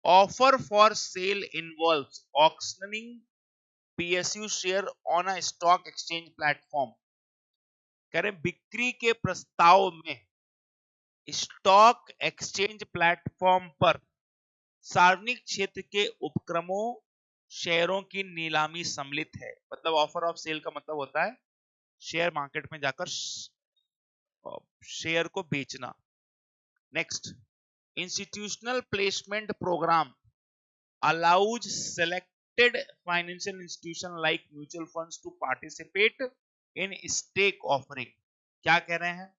Offer for sale involves auctioning PSU share on a stock exchange platform. कह रहे बिक्री के प्रस्ताव में स्टॉक एक्सचेंज प्लेटफॉर्म पर सार्वजनिक क्षेत्र के उपक्रमों शेयरों की नीलामी सम्मिलित है। मतलब ऑफर ऑफ सेल का मतलब होता है शेयर मार्केट में जाकर शेयर को बेचना। Next, institutional placement program allows selected financial institution like mutual funds to participate in stake offering। क्या कह रहे हैं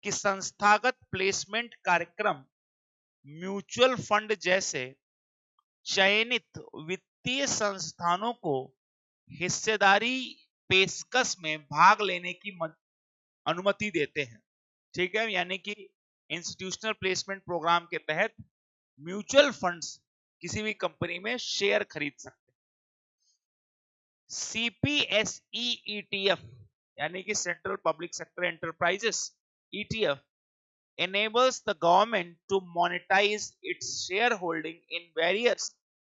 कि संस्थागत प्लेसमेंट कार्यक्रम म्यूचुअल फंड जैसे चयनित वित्तीय संस्थानों को हिस्सेदारी पेशकश में भाग लेने की अनुमति देते हैं। ठीक है, यानी कि इंस्टीट्यूशनल प्लेसमेंट प्रोग्राम के तहत म्यूचुअल फंड्स किसी भी कंपनी में शेयर खरीद सकते हैं। CPSE ETF यानी कि central public sector enterprises ETF enables the government to monetize its shareholding in various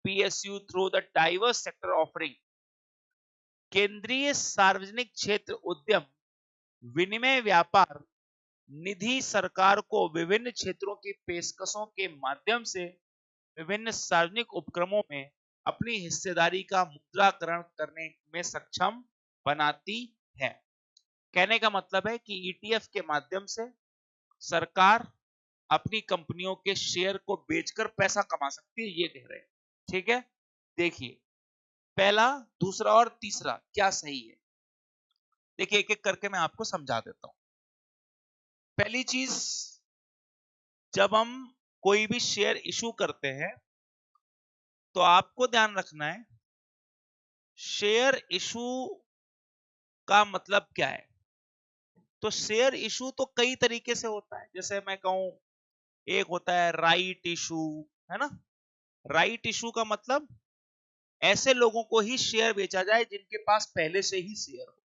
PSU through the diverse sector offering। केंद्रीय सार्वजनिक क्षेत्र उद्यम विनिमय व्यापार निधि सरकार को विभिन्न क्षेत्रों की पेशकशों के माध्यम से विभिन्न सार्वजनिक उपक्रमों में अपनी हिस्सेदारी का मुद्राकरण करने में सक्षम बनाती है। कहने का मतलब है कि ETF के माध्यम से सरकार अपनी कंपनियों के शेयर को बेचकर पैसा कमा सकती है, ये कह रहे हैं। ठीक है, देखिए पहला, दूसरा और तीसरा क्या सही है। देखिए एक एक करके मैं आपको समझा देता हूं। पहली चीज, जब हम कोई भी शेयर इशू करते हैं तो आपको ध्यान रखना है शेयर इशू का मतलब क्या है। तो शेयर इशू तो कई तरीके से होता है। जैसे मैं कहूं, एक होता है राइट इशू, है ना। राइट इशू का मतलब ऐसे लोगों को ही शेयर बेचा जाए जिनके पास पहले से ही शेयर हो,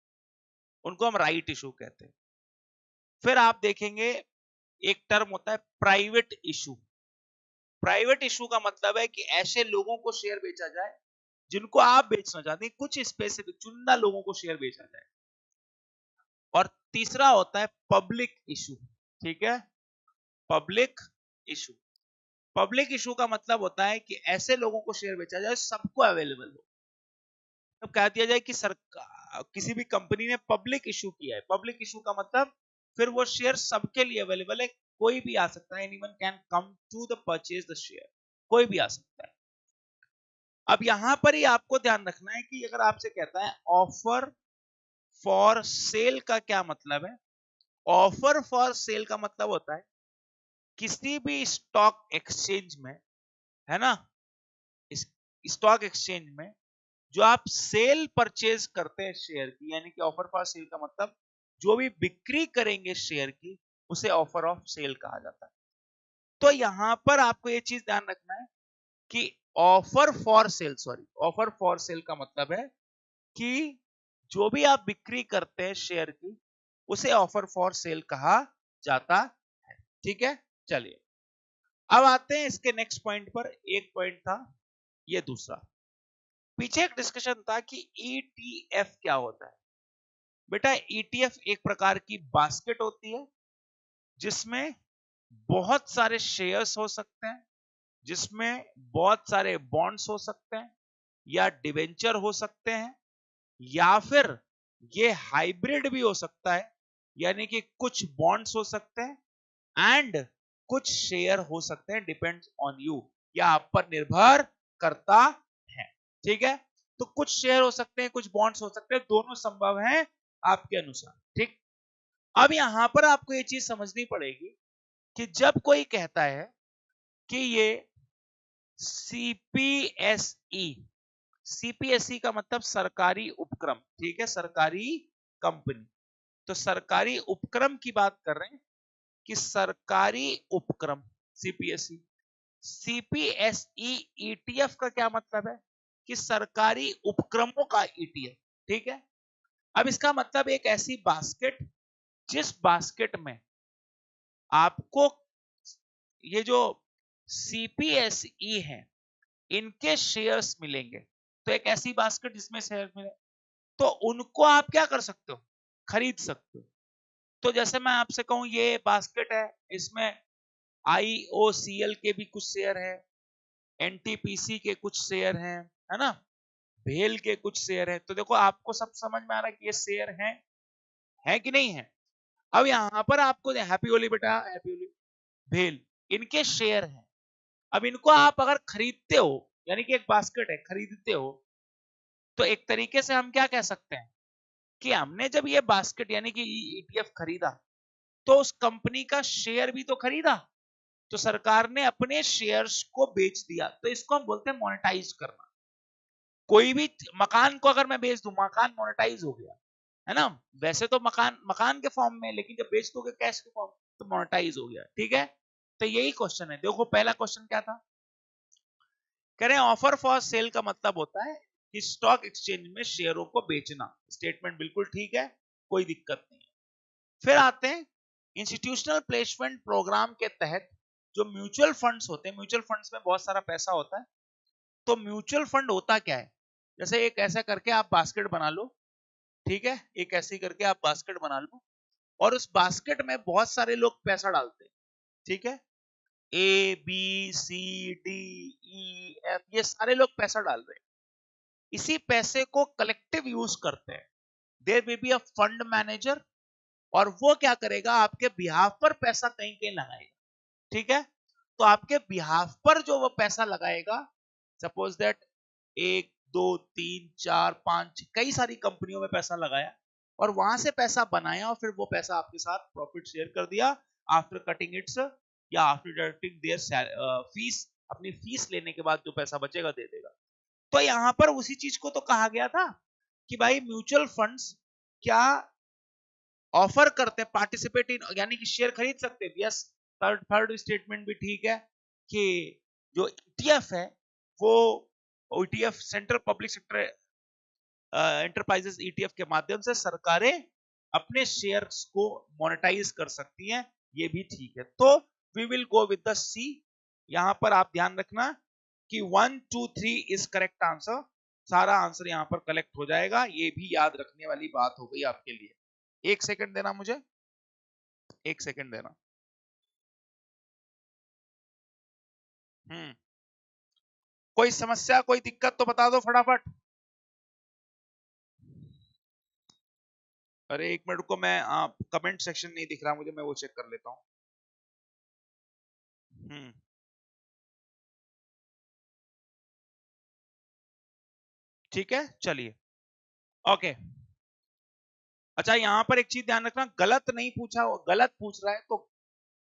उनको हम राइट इशू कहते हैं। फिर आप देखेंगे एक टर्म होता है प्राइवेट इशू। प्राइवेट इशू का मतलब है कि ऐसे लोगों को शेयर बेचा जाए जिनको आप बेचना चाहते हैं, कुछ स्पेसिफिक चुनिंदा लोगों को शेयर बेचा जाए। और तीसरा होता है पब्लिक इशू। ठीक है, पब्लिक इशू। पब्लिक इशू का मतलब होता है कि ऐसे लोगों को शेयर बेचा जाए सबको अवेलेबल हो। तब कह दिया जाए कि सरकार किसी भी कंपनी ने पब्लिक इशू किया है। पब्लिक इशू का मतलब फिर वो शेयर सबके लिए अवेलेबल है, कोई भी आ सकता है। Anyone can come to the purchase the share, कोई भी आ सकता है। अब यहां पर ही आपको ध्यान रखना है कि अगर आपसे कहता है ऑफर फॉर सेल का क्या मतलब है। ऑफर फॉर सेल का मतलब होता है किसी भी स्टॉक एक्सचेंज में, है ना, स्टॉक एक्सचेंज में जो आप सेल परचेज करते हैं शेयर की, यानी कि ऑफर फॉर सेल का मतलब जो भी बिक्री करेंगे शेयर की, उसे ऑफर ऑफ सेल कहा जाता है। तो यहां पर आपको यह चीज ध्यान रखना है कि ऑफर फॉर सेल का मतलब है कि जो भी आप बिक्री करते हैं शेयर की, उसे ऑफर फॉर सेल कहा जाता है। ठीक है, चलिए अब आते हैं इसके नेक्स्ट पॉइंट पर। एक पॉइंट था ये, दूसरा पीछे एक डिस्कशन था कि ETF क्या होता है। बेटा ETF एक प्रकार की बास्केट होती है जिसमें बहुत सारे शेयर्स हो सकते हैं, जिसमें बहुत सारे बॉन्ड्स हो सकते हैं या डिवेंचर हो सकते हैं, या फिर ये हाइब्रिड भी हो सकता है, यानी कि कुछ बॉन्ड्स हो सकते हैं एंड कुछ शेयर हो सकते हैं। डिपेंड्स ऑन यू, या आप पर निर्भर करता है। ठीक है, तो कुछ शेयर हो सकते हैं, कुछ बॉन्ड्स हो सकते हैं, दोनों संभव हैं आपके अनुसार। ठीक, अब यहां पर आपको ये चीज समझनी पड़ेगी कि जब कोई कहता है कि ये CPSE का मतलब सरकारी उपक्रम। ठीक है, सरकारी कंपनी। तो सरकारी उपक्रम की बात कर रहे हैं कि सरकारी उपक्रम CPSE ETF का क्या मतलब है कि सरकारी उपक्रमों का ETF। ठीक है, अब इसका मतलब एक ऐसी बास्केट जिस बास्केट में आपको ये जो CPSE है, इनके शेयर्स मिलेंगे। तो एक ऐसी बास्केट जिसमें शेयर मिले, तो उनको आप क्या कर सकते हो, खरीद सकते हो। तो जैसे मैं आपसे कहूं ये बास्केट है, इसमें IOCL के भी कुछ शेयर है, NTPC के कुछ शेयर हैं, है ना, भेल के कुछ शेयर है। तो देखो आपको सब समझ में आ रहा है कि ये शेयर है कि नहीं है। अब यहां पर आपको हैप्पी होली बेटा, हैप्पी होली, भेल, इनके शेयर हैं। अब इनको आप अगर खरीदते हो, यानी कि एक बास्केट है, खरीदते हो, तो एक तरीके से हम क्या कह सकते हैं कि हमने जब ये बास्केट यानी कि ETF खरीदा, तो उस कंपनी का शेयर भी तो खरीदा, तो सरकार ने अपने शेयर्स को बेच दिया। तो इसको हम बोलते हैं मोनेटाइज करना। कोई भी मकान को अगर मैं बेच दूं, मकान मोनेटाइज हो गया, है ना। वैसे तो मकान मकान के फॉर्म में, लेकिन जब बेच दोगे कैश के फॉर्म, तो मोनेटाइज हो गया। ठीक है, तो यही क्वेश्चन है। देखो पहला क्वेश्चन क्या था, कह रहे हैं ऑफर फॉर सेल का मतलब होता है कि स्टॉक एक्सचेंज में शेयरों को बेचना। स्टेटमेंट बिल्कुल ठीक है, कोई दिक्कत नहीं है। फिर आते हैं इंस्टीट्यूशनल प्लेसमेंट प्रोग्राम के तहत जो म्यूचुअल फंड्स होते हैं, म्यूचुअल फंड्स में बहुत सारा पैसा होता है। तो म्यूचुअल फंड होता क्या है, जैसे एक ऐसा करके आप बास्केट बना लो, ठीक है, एक ऐसी करके आप बास्केट बना लो, और उस बास्केट में बहुत सारे लोग पैसा डालते हैं, ठीक है, ABCDEF, ये सारे लोग पैसा डाल रहे हैं। इसी पैसे को कलेक्टिव यूज करते हैं। There will be a fund manager, और वो क्या करेगा, आपके बिहाफ पर पैसा कहीं कहीं लगाएगा। ठीक है, तो आपके बिहाफ पर जो वो पैसा लगाएगा, सपोज दैट 1 2 3 4 5 कई सारी कंपनियों में पैसा लगाया, और वहां से पैसा बनाया, और फिर वो पैसा आपके साथ प्रॉफिट शेयर कर दिया आफ्टर कटिंग इट्स, या आफ्टर डिडक्टिंग देयर फीस, अपनी फीस लेने के बाद जो पैसा बचेगा दे देगा। तो यहां पर उसी चीज को तो कहा गया था कि भाई म्यूचुअल फंड्स क्या ऑफर करते हैं, पार्टिसिपेट इन, यानी कि शेयर खरीद सकते हैं। यस, थर्ड थर्ड स्टेटमेंट भी ठीक है कि जो ETF है वो ETF central public sector enterprises ETF के माध्यम से सरकारें अपने शेयर्स को मोनेटाइज कर सकती हैं, ये भी ठीक है। तो we will go with the C। यहां पर आप ध्यान रखना कि 1 2 3 इज करेक्ट आंसर, सारा आंसर यहां पर कलेक्ट हो जाएगा। ये भी याद रखने वाली बात हो गई आपके लिए। एक सेकंड देना मुझे, एक सेकंड देना। हम्म, कोई समस्या, कोई दिक्कत तो बता दो फटाफट। अरे एक मिनट को, मैं कमेंट सेक्शन नहीं दिख रहा मुझे, मैं वो चेक कर लेता हूँ। हम्म, ठीक है, चलिए, ओके। अच्छा यहां पर एक चीज ध्यान रखना, गलत नहीं पूछा, गलत पूछ रहा है तो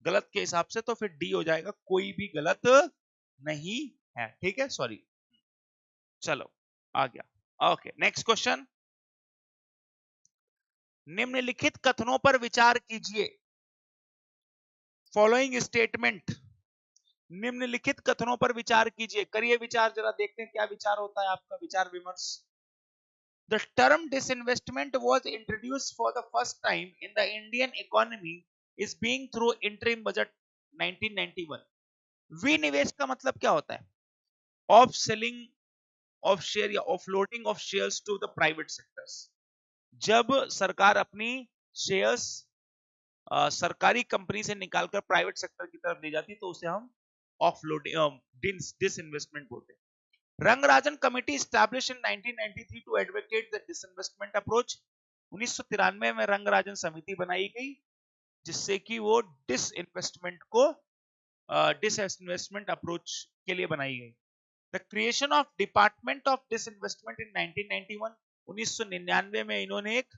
गलत के हिसाब से तो फिर D हो जाएगा, कोई भी गलत नहीं है, ठीक है, सॉरी। चलो आ गया, ओके। नेक्स्ट क्वेश्चन, निम्नलिखित कथनों पर विचार कीजिए। फॉलोइंग स्टेटमेंट, निम्नलिखित कथनों पर विचार कीजिए, करिए विचार, जरा देखते हैं क्या विचार होता है आपका, विचार विमर्श। The term disinvestment was introduced for the first time in the Indian economy is being through interim budget 1991। विनिवेश का मतलब क्या होता है, ऑफ सेलिंग ऑफ शेयर या offloading of shares to the private sectors. जब सरकार अपनी शेयर्स सरकारी कंपनी से निकालकर प्राइवेट सेक्टर की तरफ ले जाती, तो उसे हम ऑफलोडिंग डिसइन्वेस्टमेंट बोलते हैं। Rangarajan committee established in 1993 to advocate the disinvestment approach। 1993 में रंगराजन समिति बनाई गई जिससे कि वो डिसइन्वेस्टमेंट अप्रोच के लिए बनाई गई। The creation of department of disinvestment in 1991। 1999 में इन्होंने एक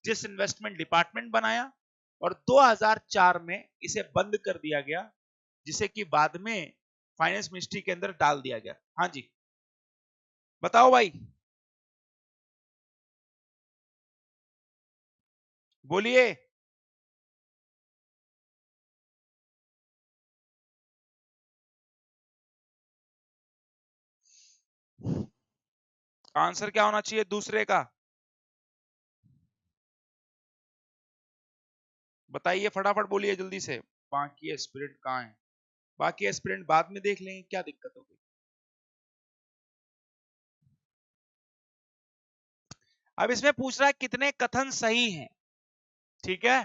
डिसइन्वेस्टमेंट डिपार्टमेंट बनाया, और 2004 में इसे बंद कर दिया गया, जिसे कि बाद में फाइनेंस मिनिस्ट्री के अंदर डाल दिया गया। हाँ जी, बताओ भाई, बोलिए। आंसर क्या होना चाहिए दूसरे का, बताइए फटाफट बोलिए जल्दी से। बाकी स्पिरिट कहाँ है, बाकी एस्पिरेंट बाद में देख लेंगे, क्या दिक्कत होगी। अब इसमें पूछ रहा है कितने कथन सही हैं, ठीक है,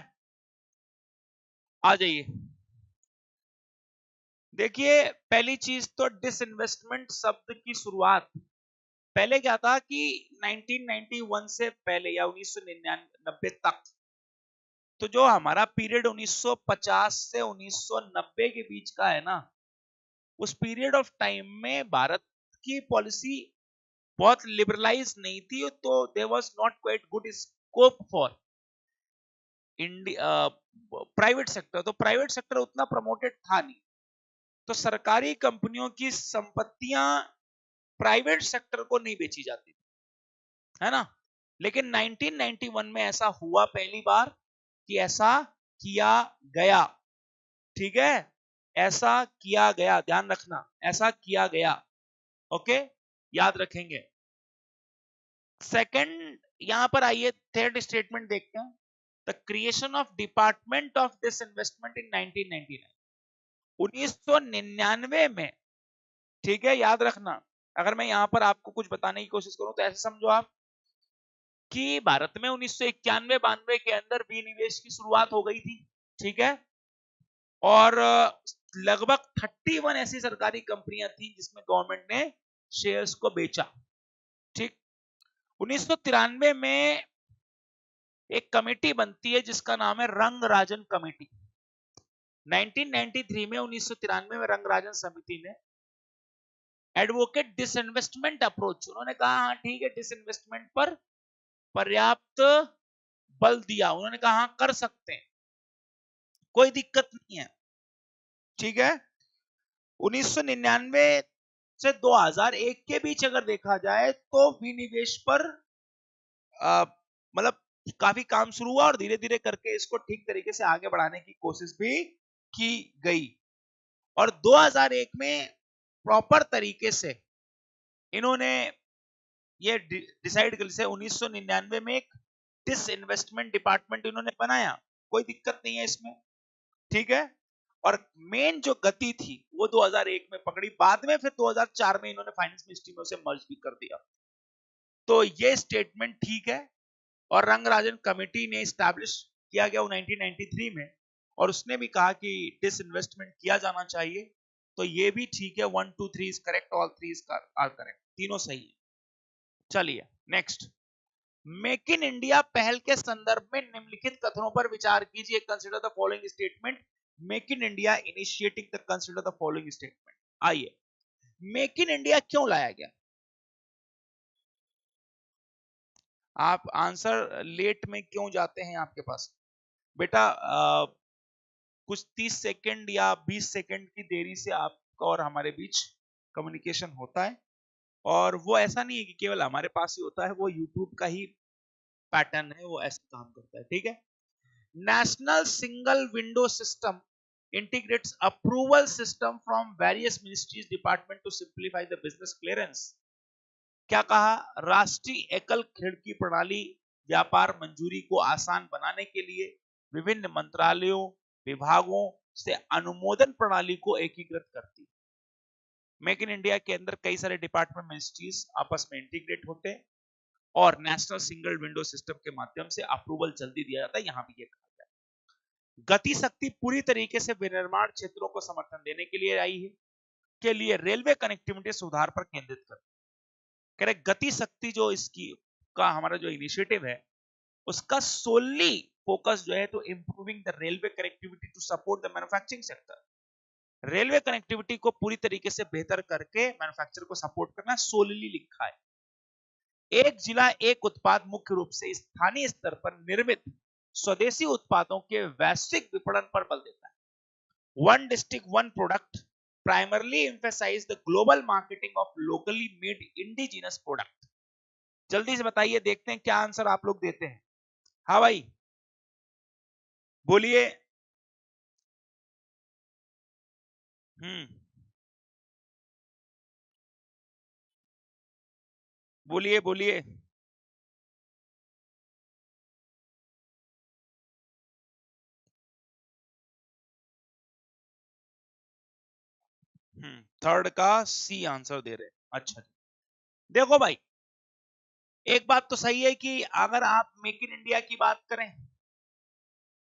आ जाइए। देखिए पहली चीज तो डिसइन्वेस्टमेंट शब्द की शुरुआत पहले क्या था कि 1991 से पहले या 1999 तक, तो जो हमारा पीरियड 1950 से 1990 के बीच का है ना, उस पीरियड ऑफ टाइम में भारत की पॉलिसी बहुत लिबरलाइज नहीं थी, तो there was not quite good scope for India private sector, तो प्राइवेट सेक्टर उतना प्रमोटेड था नहीं, तो सरकारी कंपनियों की संपत्तियां प्राइवेट सेक्टर को नहीं बेची जाती, है ना। लेकिन 1991 में ऐसा हुआ पहली बार कि ऐसा किया गया, ठीक है, ऐसा किया गया, ध्यान रखना, ऐसा किया गया, ओके, याद रखेंगे। सेकंड, यहां पर आइए थर्ड स्टेटमेंट देखते हैं, the creation of department of this investment इन 1999, 1999 में, ठीक है, याद रखना। अगर मैं यहां पर आपको कुछ बताने की कोशिश करूं तो ऐसे समझो आप कि भारत में 1991-92 के अंदर विनिवेश की शुरुआत हो गई थी, ठीक है, और लगभग 31 ऐसी सरकारी कंपनियां थी जिसमें गवर्नमेंट ने शेयर्स को बेचा, ठीक। 1993 में एक कमेटी बनती है जिसका नाम है रंगराजन कमेटी। 1993 में 1993 में रंगराजन समिति ने एडवोकेट डिसइन्वेस्टमेंट अप्रोच, उन्होंने कहा हाँ ठीक है, डिसइन्वेस्टमेंट पर पर्याप्त बल दिया, उन्होंने कहा हाँ कर सकते हैं, कोई दिक्कत नहीं है, ठीक है। 1999 से 2001 के बीच अगर देखा जाए तो विनिवेश पर मतलब काफी काम शुरू हुआ और धीरे धीरे करके इसको ठीक तरीके से आगे बढ़ाने की कोशिश भी की गई, और 2001 में प्रॉपर तरीके से इन्होंने ये डिसाइड कर लिया, 1999 में एक डिस इन्वेस्टमेंट डिपार्टमेंट इन्होंने बनाया, कोई दिक्कत नहीं है इसमें, ठीक है। और मेन जो गति थी वो 2001 में पकड़ी, बाद में फिर 2004 में इन्होंने फाइनेंस मिनिस्ट्री में उसे मर्ज भी कर दिया, तो ये स्टेटमेंट ठीक है। और रंगराजन कमेटी ने स्टैब्लिश किया गया 1993 में, और उसने भी कहा कि डिसइन्वेस्टमेंट किया जाना चाहिए, तो ये भी ठीक है, 1 2 3 is correct, all 3 is are correct, तीनों सही है। चलिए नेक्स्ट, मेक इन इंडिया पहल के संदर्भ में निम्नलिखित कथनों पर विचार कीजिए, consider the following statement, make in India initiating the, consider the following statement. आइए, मेक इन इंडिया क्यों लाया गया, आप आंसर लेट में क्यों जाते हैं आपके पास बेटा, कुछ 30 सेकंड या 20 सेकंड की देरी से आपका और हमारे बीच कम्युनिकेशन होता है, और वो ऐसा नहीं है कि केवल हमारे पास ही होता है, वो यूट्यूब का ही पैटर्न है, वो ऐसे काम करता है, ठीक है। National single window system integrates approval system from various ministries department to simplify the business clearance, क्या कहा, राष्ट्रीय एकल खिड़की प्रणाली व्यापार मंजूरी को आसान बनाने के लिए विभिन्न मंत्रालयों विभागों से अनुमोदन प्रणाली को एकीकृत करती। मेक इन इंडिया के अंदर कई सारे डिपार्टमेंट मिनिस्ट्रीज आपस में इंटीग्रेट होते हैं और नेशनल सिंगल विंडो सिस्टम के माध्यम से अप्रूवल जल्दी दिया जाता है, यहां भी ये कहा गया। गति शक्ति पूरी तरीके से विनिर्माण क्षेत्रों को समर्थन देने के लिए आई है, के लिए रेलवे कनेक्टिविटी सुधार पर केंद्रित कर, कह रहे गति शक्ति जो इसकी का हमारा जो इनिशिएटिव है उसका सोली फोकस जो है तो improving the railway connectivity to support the manufacturing sector, railway connectivity को पूरी तरीके से बेहतर करके मैन्युफैक्चर को सपोर्ट करना सोलली लिखा है। एक जिला एक उत्पाद मुख्य रूप से स्थानीय स्तर पर निर्मित स्वदेशी उत्पादों के वैश्विक विपणन पर बल देता है। One district one product primarily emphasise the global marketing of locally made indigenous product. जल्दी से बताइए, देखते हैं क्या आंसर आप लोग देते हैं। हाँ भाई बोलिए। हम्म, बोलिए बोलिए। थर्ड का सी आंसर दे रहे। अच्छा, देखो भाई, एक बात तो सही है कि अगर आप मेक इन इंडिया की बात करें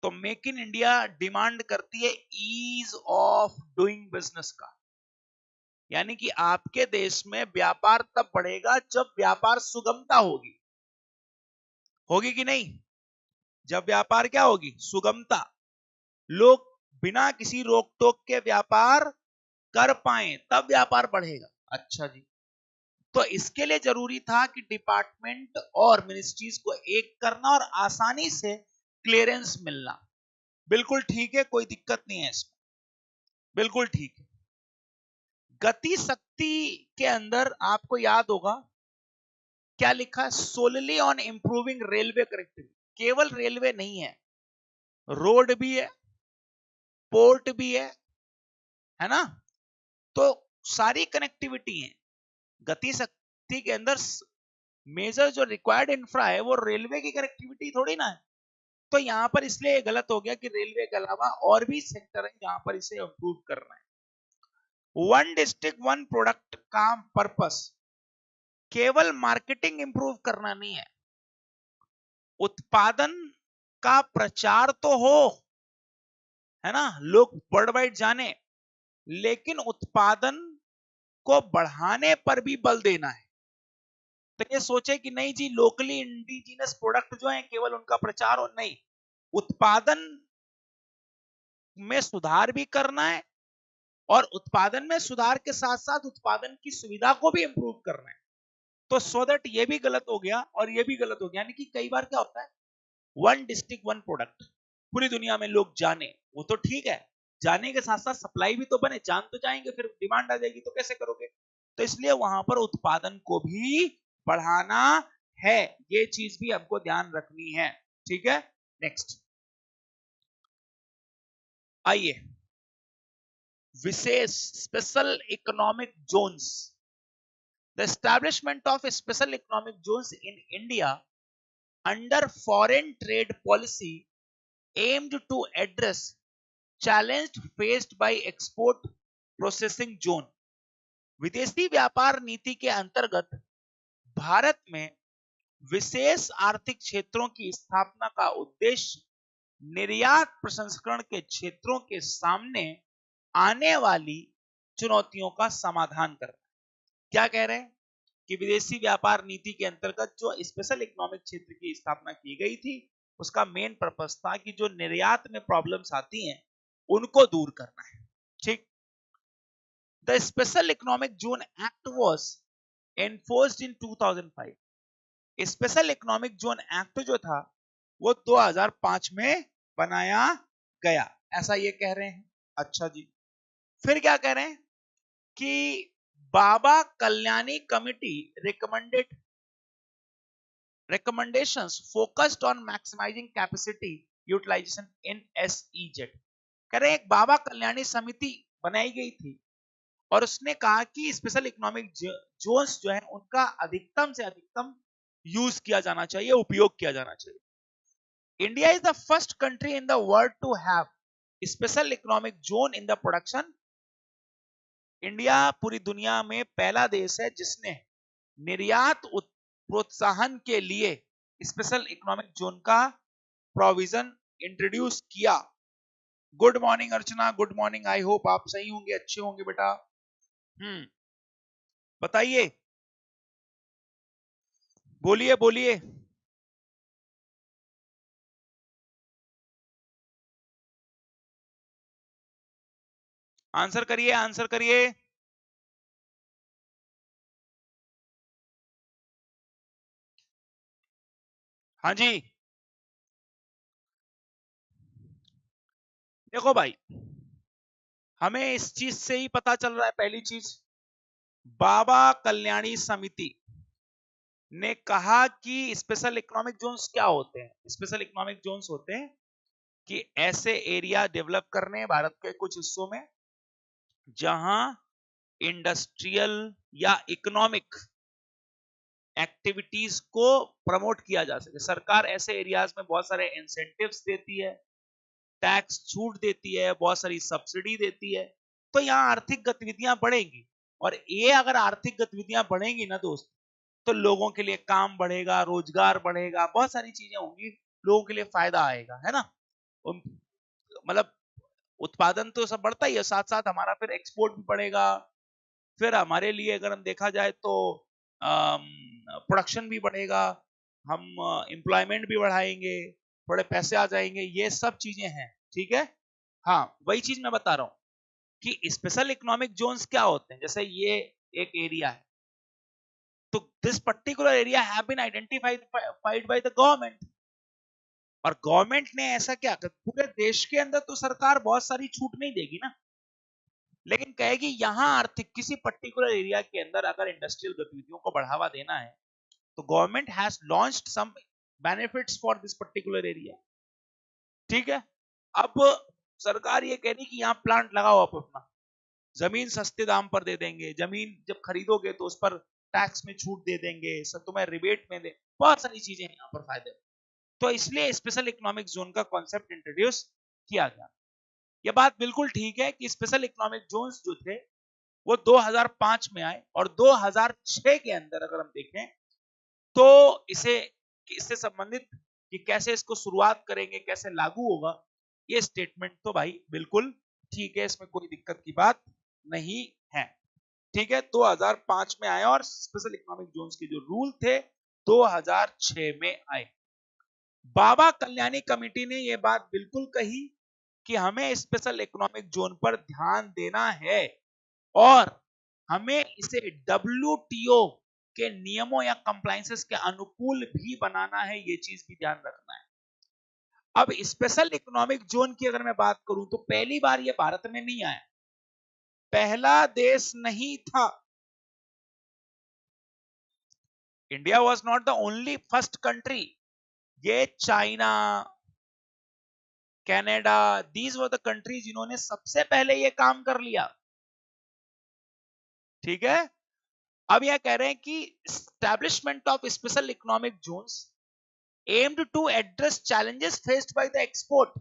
तो मेक इन इंडिया डिमांड करती है ईज ऑफ डूइंग बिजनेस का, यानी कि आपके देश में व्यापार तब बढ़ेगा जब व्यापार सुगमता होगी। होगी कि नहीं? जब व्यापार क्या होगी? सुगमता। लोग बिना किसी रोक टोक के व्यापार कर पाए तब व्यापार बढ़ेगा। अच्छा जी, तो इसके लिए जरूरी था कि डिपार्टमेंट और मिनिस्ट्रीज को एक करना और आसानी से क्लियरेंस मिलना। बिल्कुल ठीक है, कोई दिक्कत नहीं है इसमें, बिल्कुल ठीक है। गति शक्ति के अंदर आपको याद होगा क्या लिखा है? Solely on improving railway connectivity. केवल रेलवे नहीं है, रोड भी है, पोर्ट भी है ना? तो सारी कनेक्टिविटी है। गति शक्ति के अंदर मेजर जो रिक्वायर्ड इंफ्रा है वो रेलवे की कनेक्टिविटी थोड़ी ना है। तो यहां पर इसलिए गलत हो गया कि रेलवे के अलावा और भी सेक्टर है जहां पर इसे इंप्रूव करना है। वन डिस्ट्रिक्ट वन प्रोडक्ट का पर्पस केवल मार्केटिंग इंप्रूव करना नहीं है, उत्पादन का प्रचार तो हो, है ना, लोग वर्ल्ड वाइड जाने, लेकिन उत्पादन को बढ़ाने पर भी बल देना है। तो ये सोचे कि नहीं जी लोकली इंडिजिनस प्रोडक्ट जो है केवल उनका प्रचार हो, नहीं, उत्पादन में सुधार भी करना है और उत्पादन में सुधार के साथ साथ उत्पादन की सुविधा को भी इंप्रूव करना है। तो सो दैट ये भी गलत हो गया और ये भी गलत हो गया, यानी कि कई बार क्या होता है, वन डिस्ट्रिक्ट वन प्रोडक्ट पूरी दुनिया में लोग जाने, वो तो ठीक है, जाने के साथ साथ सप्लाई भी तो बने, जान तो जाएंगे फिर डिमांड आ जाएगी तो कैसे करोगे? तो इसलिए वहां पर उत्पादन को भी बढ़ाना है, ये चीज भी हमको ध्यान रखनी है। ठीक है, नेक्स्ट आइए, विशेष special economic zones. The establishment of special economic zones in India under foreign trade policy aimed to address challenge faced by export processing zone। विदेशी व्यापार नीति के अंतर्गत भारत में विशेष आर्थिक क्षेत्रों की स्थापना का उद्देश्य निर्यात प्रसंस्करण के क्षेत्रों के सामने आने वाली चुनौतियों का समाधान करना। क्या कह रहे हैं कि विदेशी व्यापार नीति के अंतर्गत जो स्पेशल इकोनॉमिक क्षेत्र की स्थापना की गई थी उसका मेन पर्पस था कि जो निर्यात में प्रॉब्लम्स आती हैं उनको दूर करना है। ठीक, the special economic zone act was enforced in 2005। Special economic zone act जो था वो 2005 में बनाया गया, ऐसा ये कह रहे हैं। अच्छा जी, फिर क्या कह रहे हैं कि Baba Kalyani committee recommendations focused on maximizing capacity utilization in SEZ। कह रहे हैं एक बाबा कल्याणी समिति बनाई गई थी और उसने कहा कि स्पेशल इकोनॉमिक जोन्स जो है उनका अधिकतम से अधिकतम यूज किया जाना चाहिए, उपयोग किया जाना चाहिए। India is the first country in the world to have special economic zone in the production. India पूरी दुनिया में पहला देश है जिसने निर्यात प्रोत्साहन के लिए स्पेशल इकोनॉमिक जोन का प्रोविजन इंट्रोड्यूस किया। Good morning Archana, good morning, I hope आप सही होंगे, अच्छे होंगे बेटा। बताइए, बोलिए बोलिए, आंसर करिए, आंसर करिए। हाँ जी, देखो भाई, हमें इस चीज से ही पता चल रहा है, पहली चीज, बाबा कल्याणी समिति ने कहा कि स्पेशल इकोनॉमिक जोन्स क्या होते हैं। स्पेशल इकोनॉमिक जोन्स होते हैं कि ऐसे एरिया डेवलप करने भारत के कुछ हिस्सों में जहां इंडस्ट्रियल या इकोनॉमिक एक्टिविटीज को प्रमोट किया जा सके। सरकार ऐसे एरियाज में बहुत सारे इंसेंटिव्स देती है, टैक्स छूट देती है, बहुत सारी सब्सिडी देती है तो यहाँ आर्थिक गतिविधियां बढ़ेंगी, और ये अगर आर्थिक गतिविधियां बढ़ेंगी ना दोस्त, तो लोगों के लिए काम बढ़ेगा, रोजगार बढ़ेगा, बहुत सारी चीजें होंगी, लोगों के लिए फायदा आएगा, है ना। मतलब उत्पादन तो सब बढ़ता ही है, साथ साथ हमारा फिर एक्सपोर्ट भी बढ़ेगा, फिर हमारे लिए अगर हम देखा जाए तो प्रोडक्शन भी बढ़ेगा, हम एम्प्लॉयमेंट भी बढ़ाएंगे, थोड़े पैसे आ जाएंगे, ये सब चीजें हैं, ठीक है। हाँ, वही चीज मैं बता रहा हूँ कि स्पेशल इकोनॉमिक जोन्स क्या होते हैं। जैसे ये एक एरिया है, तो this particular area have been identified by the government, और गवर्नमेंट ने ऐसा क्या कर, पूरे देश के अंदर तो सरकार बहुत सारी छूट नहीं देगी ना, लेकिन कहेगी यहां आर्थिक किसी पर्टिकुलर एरिया के अंदर अगर इंडस्ट्रियल गतिविधियों को बढ़ावा देना है, तो government has launched some benefits for this particular area, ठीक है। अब सरकार ये कह रही कि यहाँ प्लांट लगाओ आप अपना, जमीन सस्ते दाम पर दे देंगे, जमीन जब खरीदोगे तो उस पर टैक्स में छूट दे देंगे, सब तुम्हें रिबेट में दे, बहुत सारी चीजें हैं यहाँ पर फायदे। तो इसलिए स्पेशल इकोनॉमिक जोन का कॉन्सेप्ट इंट्रोड्यूस किया गया। यह बात बिल्कुल ठीक है कि स्पेशल इकोनॉमिक जोन्स जो थे वो 2005 में आए, और 2006 के अंदर अगर हम देखें तो इसे इससे संबंधित कि कैसे इसको शुरुआत करेंगे, कैसे लागू होगा, ये स्टेटमेंट तो भाई बिल्कुल ठीक है, इसमें कोई दिक्कत की बात नहीं है, ठीक है। 2005 में आए और स्पेशल इकोनॉमिक जोन्स के जो रूल थे 2006 में आए। बाबा कल्याणी कमेटी ने यह बात बिल्कुल कही कि हमें स्पेशल इकोनॉमिक जोन पर ध्यान देना है, और हमें इसे WTO के नियमों या कंप्लायंसेस के अनुकूल भी बनाना है, ये चीज भी ध्यान रखना है। अब स्पेशल इकोनॉमिक जोन की अगर मैं बात करूं तो पहली बार ये भारत में नहीं आया, पहला देश नहीं था, India was not the only first country, ये China, Canada, these were the countries जिन्होंने सबसे पहले ये काम कर लिया, ठीक है। अब यह कह रहे हैं कि establishment of special economic Jones aimed to address challenges faced by the export।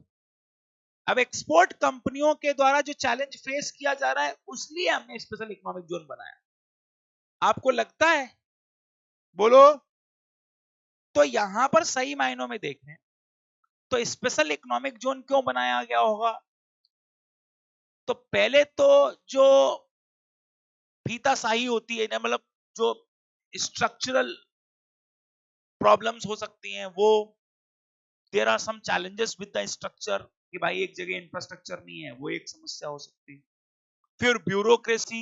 अब एक्सपोर्ट कंपनियों के द्वारा जो चैलेंज फेस किया जा रहा है, उसलिए हमने स्पेशल इकोनॉमिक जोन बनाया। आपको लगता है, बोलो, तो यहां पर सही मायनों में देखें तो स्पेशल इकोनॉमिक जोन क्यों बनाया गया होगा, तो पहले तो जो फीताशाही होती है ना, मतलब जो स्ट्रक्चरल प्रॉब्लम्स हो सकती हैं, वो there are some challenges with the structure, कि भाई एक जगह इंफ्रास्ट्रक्चर नहीं है, वो एक समस्या हो सकती है। फिर ब्यूरोक्रेसी,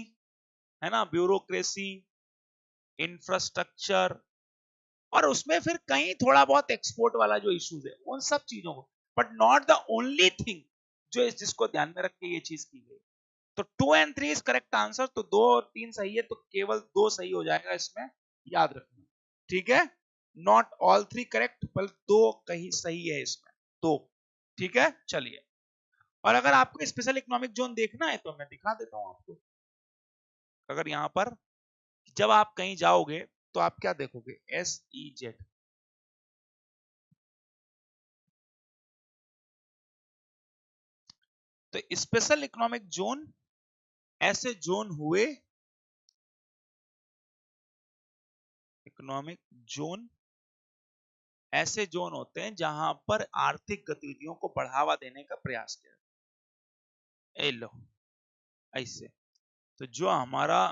है ना, ब्यूरोक्रेसी, इंफ्रास्ट्रक्चर, और उसमें फिर कहीं थोड़ा बहुत एक्सपोर्ट वाला जो इश्यूज है, उन सब चीजों को, but not the only thing जो जिसको ध्यान में रख के ये चीज की गई। तो 2 और 3 इज करेक्ट आंसर, तो 2 और 3 सही है, तो केवल 2 सही हो जाएगा इसमें, याद रखना, ठीक है। नॉट ऑल 3 करेक्ट, पर 2 कहीं सही है इसमें, तो ठीक है, चलिए। और अगर आपको स्पेशल इकोनॉमिक जोन देखना है तो मैं दिखा देता हूं आपको। अगर यहां पर जब आप कहीं जाओगे तो आप क्या देखोगे, SEZ, तो स्पेशल इकोनॉमिक जोन ऐसे जोन हुए, इकोनॉमिक जोन ऐसे जोन होते हैं जहां पर आर्थिक गतिविधियों को बढ़ावा देने का प्रयास किया। ए लो, ऐसे, तो जो हमारा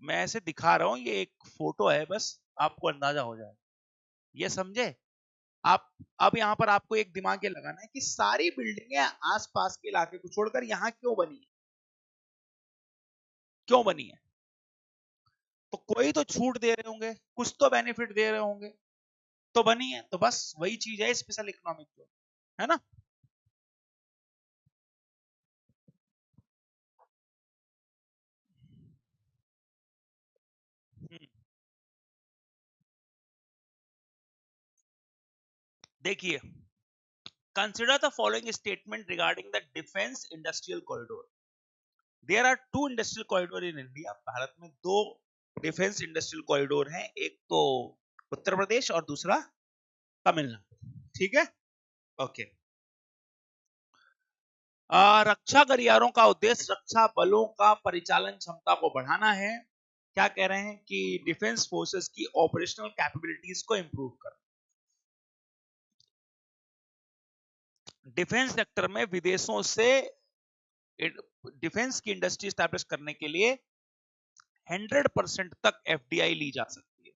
मैं ऐसे दिखा रहा हूं, ये एक फोटो है, बस आपको अंदाजा हो जाए, ये समझे आप। अब यहां पर आपको एक दिमाग ये लगाना है कि सारी बिल्डिंगें आसपास के इलाके को छोड़कर यहां क्यों बनी है, क्यों बनी है, तो कोई तो छूट दे रहे होंगे, कुछ तो बेनिफिट दे रहे होंगे, तो बनी है। तो बस वही चीज है स्पेशल इकोनॉमिक जोन, है ना। हम्म, देखिए, consider the following statement regarding the defence industrial corridor. There are 2 industrial corridor in India, भारत में 2 डिफेंस इंडस्ट्रियल कॉरिडोर हैं, एक तो उत्तर प्रदेश और दूसरा तमिलनाडु, ठीक है, ओके। रक्षा गलियारों का उद्देश्य रक्षा बलों का परिचालन क्षमता को बढ़ाना है। क्या कह रहे हैं कि डिफेंस फोर्सेस की ऑपरेशनल कैपेबिलिटीज को इंप्रूव करना। डिफेंस सेक्टर में विदेशों से डिफेंस की इंडस्ट्री स्टैब्लिश करने के लिए 100% तक एफडीआई ली जा सकती है।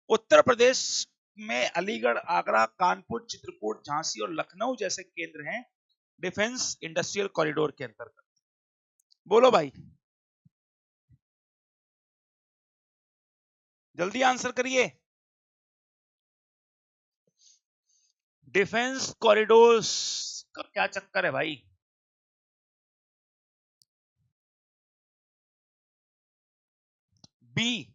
उत्तर प्रदेश में अलीगढ़, आगरा, कानपुर, चित्रकूट, झांसी और लखनऊ जैसे केंद्र हैं डिफेंस इंडस्ट्रियल कॉरिडोर के अंतर्गत। बोलो भाई, जल्दी आंसर करिए। डिफेंस कॉरिडोर्स का क्या चक्कर है भाई? बी।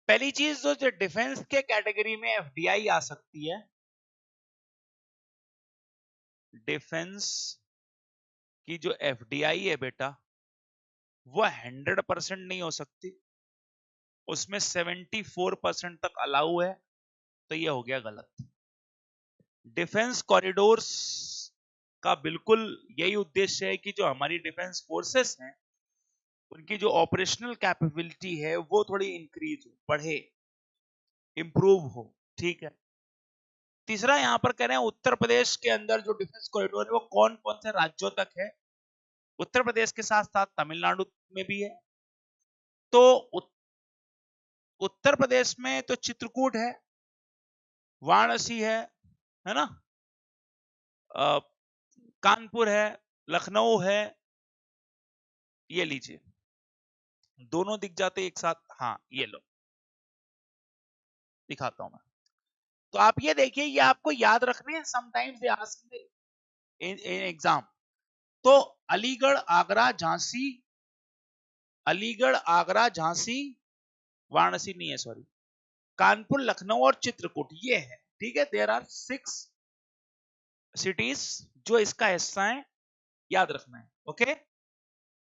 पहली चीज जो डिफेंस के कैटेगरी में एफडीआई आ सकती है, डिफेंस की जो एफडीआई है बेटा, वो 100% नहीं हो सकती, उसमें 74% तक अलाउ है, तो ये हो गया गलत। डिफेंस कॉरिडोर्स का बिल्कुल यही उद्देश्य है कि जो हमारी डिफेंस फोर्सेस हैं उनकी जो ऑपरेशनल कैपेबिलिटी है वो थोड़ी इंक्रीज हो, बढ़े, इंप्रूव हो। ठीक है। तीसरा यहां पर कह रहे हैं उत्तर प्रदेश के अंदर जो डिफेंस कॉरिडोर है वो कौन कौन से राज्यों तक है। उत्तर प्रदेश के साथ साथ तमिलनाडु में भी है। तो उत्तर प्रदेश में तो चित्रकूट है, वाराणसी है ना, कानपुर है, लखनऊ है, ये लीजिए, दोनों दिख जाते एक साथ। हाँ ये लो, दिखाता हूं मैं। तो आप ये देखिए, ये आपको याद रखने हैं, sometimes they ask in exam. तो अलीगढ़, आगरा, झांसी, अलीगढ़, आगरा, झांसी, वाराणसी नहीं है, सॉरी, कानपुर, लखनऊ और चित्रकूट ये है। ठीक है, देयर आर 6 सिटीज जो इसका हिस्सा है, याद रखना है। ओके।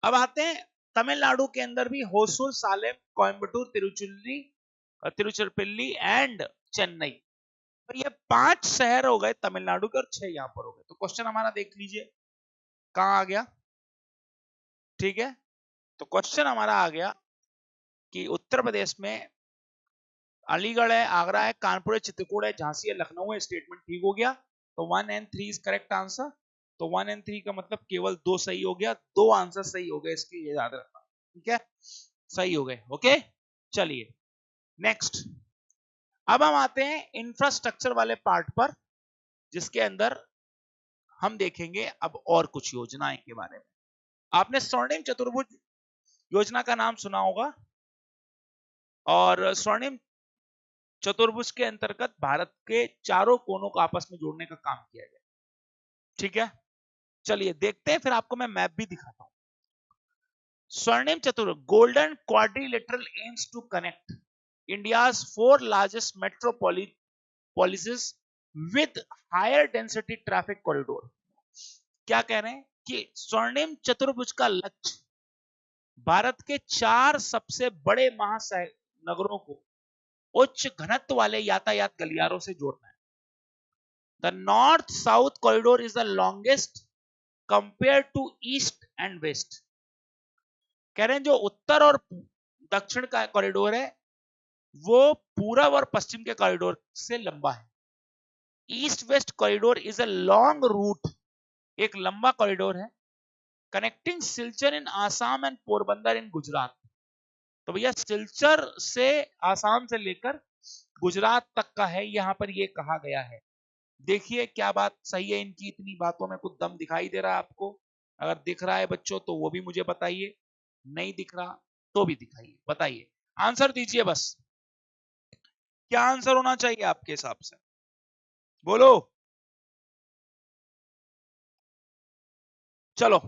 अब आते हैं तमिलनाडु के अंदर भी होसुर, सालेम, कोयम्बटूर, तिरुचिरापल्ली एंड चेन्नई। तो ये 5 शहर हो गए तमिलनाडु के और 6 यहां पर हो गए। तो क्वेश्चन हमारा देख लीजिए कहां आ गया। ठीक है, तो क्वेश्चन हमारा आ गया कि उत्तर प्रदेश में अलीगढ़ है, आगरा है, कानपुर है, चित्रकूट है, झांसी है, लखनऊ है। स्टेटमेंट ठीक हो गया, तो 1 and 3 इज करेक्ट आंसर। तो 1 and 3 का मतलब केवल 2 सही हो गया, 2 आंसर सही हो गए इसके, ये याद रखना। ठीक है, सही हो गए। ओके, चलिए नेक्स्ट। अब हम आते हैं इंफ्रास्ट्रक्चर वाले पार्ट पर, जिसके अंदर हम देखेंगे अब और कुछ योजनाएं के बारे में। आपने स्वर्णिम चतुर्भुज योजना का नाम सुना होगा, और स्वर्णिम चतुर्भुज के अंतर्गत भारत के चारों कोनों को आपस में जोड़ने का काम किया गया। ठीक है, चलिए देखते हैं, फिर आपको मैं मैप भी दिखाता हूं। स्वर्णिम चतुर्भुज golden quadrilateral aims to connect India's 4 largest metropolises with higher density traffic corridor. क्या कह रहे हैं कि स्वर्णिम चतुर्भुज का लक्ष्य भारत के 4 सबसे बड़े महानगरों को उच्च घनत्व वाले यातायात गलियारों से जोड़ना है। The north south corridor is the longest compare to east and west. कह रहे हैं जो उत्तर और दक्षिण का कॉरिडोर है वो पूरब और पश्चिम के कॉरिडोर से लंबा है। East west corridor is a long route, एक लंबा कॉरिडोर है, connecting Silchar in Assam and Porbandar in Gujarat. तो भैया सिलचर से आसाम से लेकर गुजरात तक का है, यहां पर ये कहा गया है। देखिए क्या बात सही है इनकी, इतनी बातों में कुछ दम दिखाई दे रहा है आपको? अगर दिख रहा है बच्चों तो वो भी मुझे बताइए, नहीं दिख रहा तो भी दिखाइए, बताइए, आंसर दीजिए बस। क्या आंसर होना चाहिए आपके हिसाब से, बोलो। चलो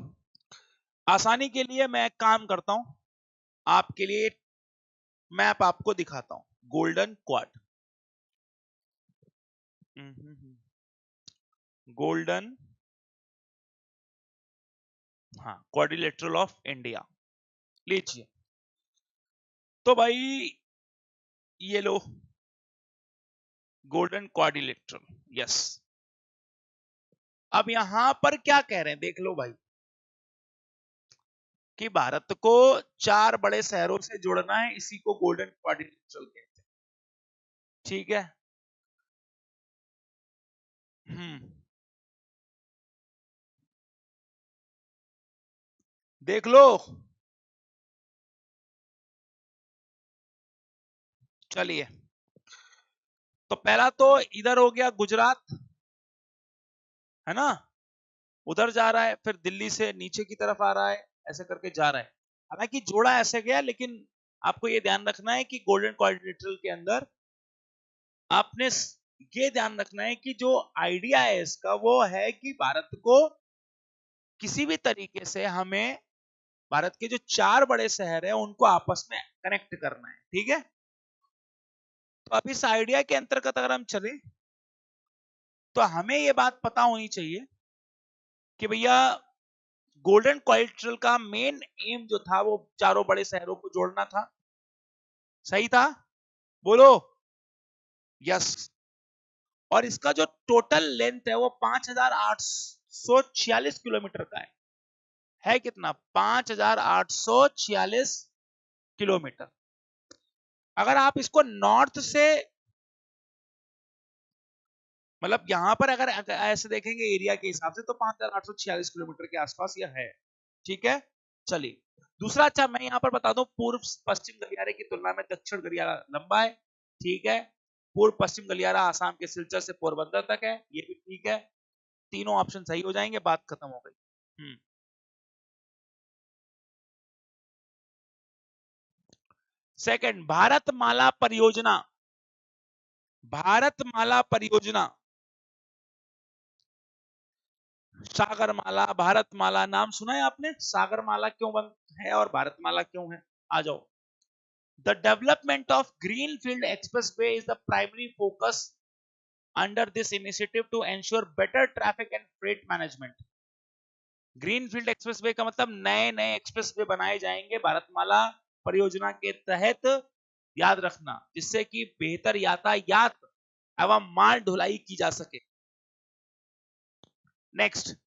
आसानी के लिए मैं एक काम करता हूं, आपके लिए मैप आपको दिखाता हूं, गोल्डन क्वाड, गोल्डन, हाँ, क्वाड्रिलेटरल ऑफ इंडिया लीजिए। तो भाई ये लो, गोल्डन क्वाड्रिलेटरल, यस। अब यहां पर क्या कह रहे हैं देख लो भाई, कि भारत को 4 बड़े शहरों से जोड़ना है, इसी को गोल्डन क्वाड्रिलेटरल कहते हैं। ठीक है। देख लो। चलिए, तो पहला तो इधर हो गया गुजरात, है ना, उधर जा रहा है, फिर दिल्ली से नीचे की तरफ आ रहा है, ऐसे करके जा रहा है। हालांकि जोड़ा ऐसे गया, लेकिन आपको ये ध्यान रखना है कि गोल्डन क्वाड्रिलेटरल के अंदर आपने ये ध्यान रखना है कि जो आइडिया है इसका वो है कि भारत को किसी भी तरीके से हमें भारत के जो 4 बड़े शहर है उनको आपस में कनेक्ट करना है। ठीक है। तो अब इस आइडिया के अंतर्गत अगर हम चले तो हमें ये बात पता होनी चाहिए कि भैया गोल्डन क्वाड्रिलेटरल का मेन एम जो था वो चारों बड़े शहरों को जोड़ना था। सही था? बोलो यस। और इसका जो टोटल लेंथ है वो 5,846 किलोमीटर का है कितना? 5,846 किलोमीटर। अगर आप इसको नॉर्थ से, मतलब यहां पर अगर ऐसे देखेंगे एरिया के हिसाब से तो 5,846 किलोमीटर के आसपास यह है। ठीक है। चलिए, दूसरा, अच्छा मैं यहां पर बता दूं, पूर्व पश्चिम गलियारे की तुलना में दक्षिण गलियारा लंबा है। ठीक है। पूर्व पश्चिम गलियारा आसाम के सिलचर से पोरबंदर तक है, ये भी ठीक है। तीनों ऑप्शन सही हो जाएंगे, बात खत्म हो गई। सेकंड, भारतमाला परियोजना। भारतमाला परियोजना, सागरमाला, भारतमाला, नाम सुना है आपने? सागरमाला क्यों बन है और भारतमाला क्यों है? आ जाओ। The development of Greenfield Expressway is the primary focus under this initiative to ensure better traffic and freight management. Greenfield expressway का मतलब नए नए एक्सप्रेसवे बनाए जाएंगे भारतमाला परियोजना के तहत, याद रखना, जिससे कि बेहतर यातायात एवं माल ढुलाई की जा सके। Next,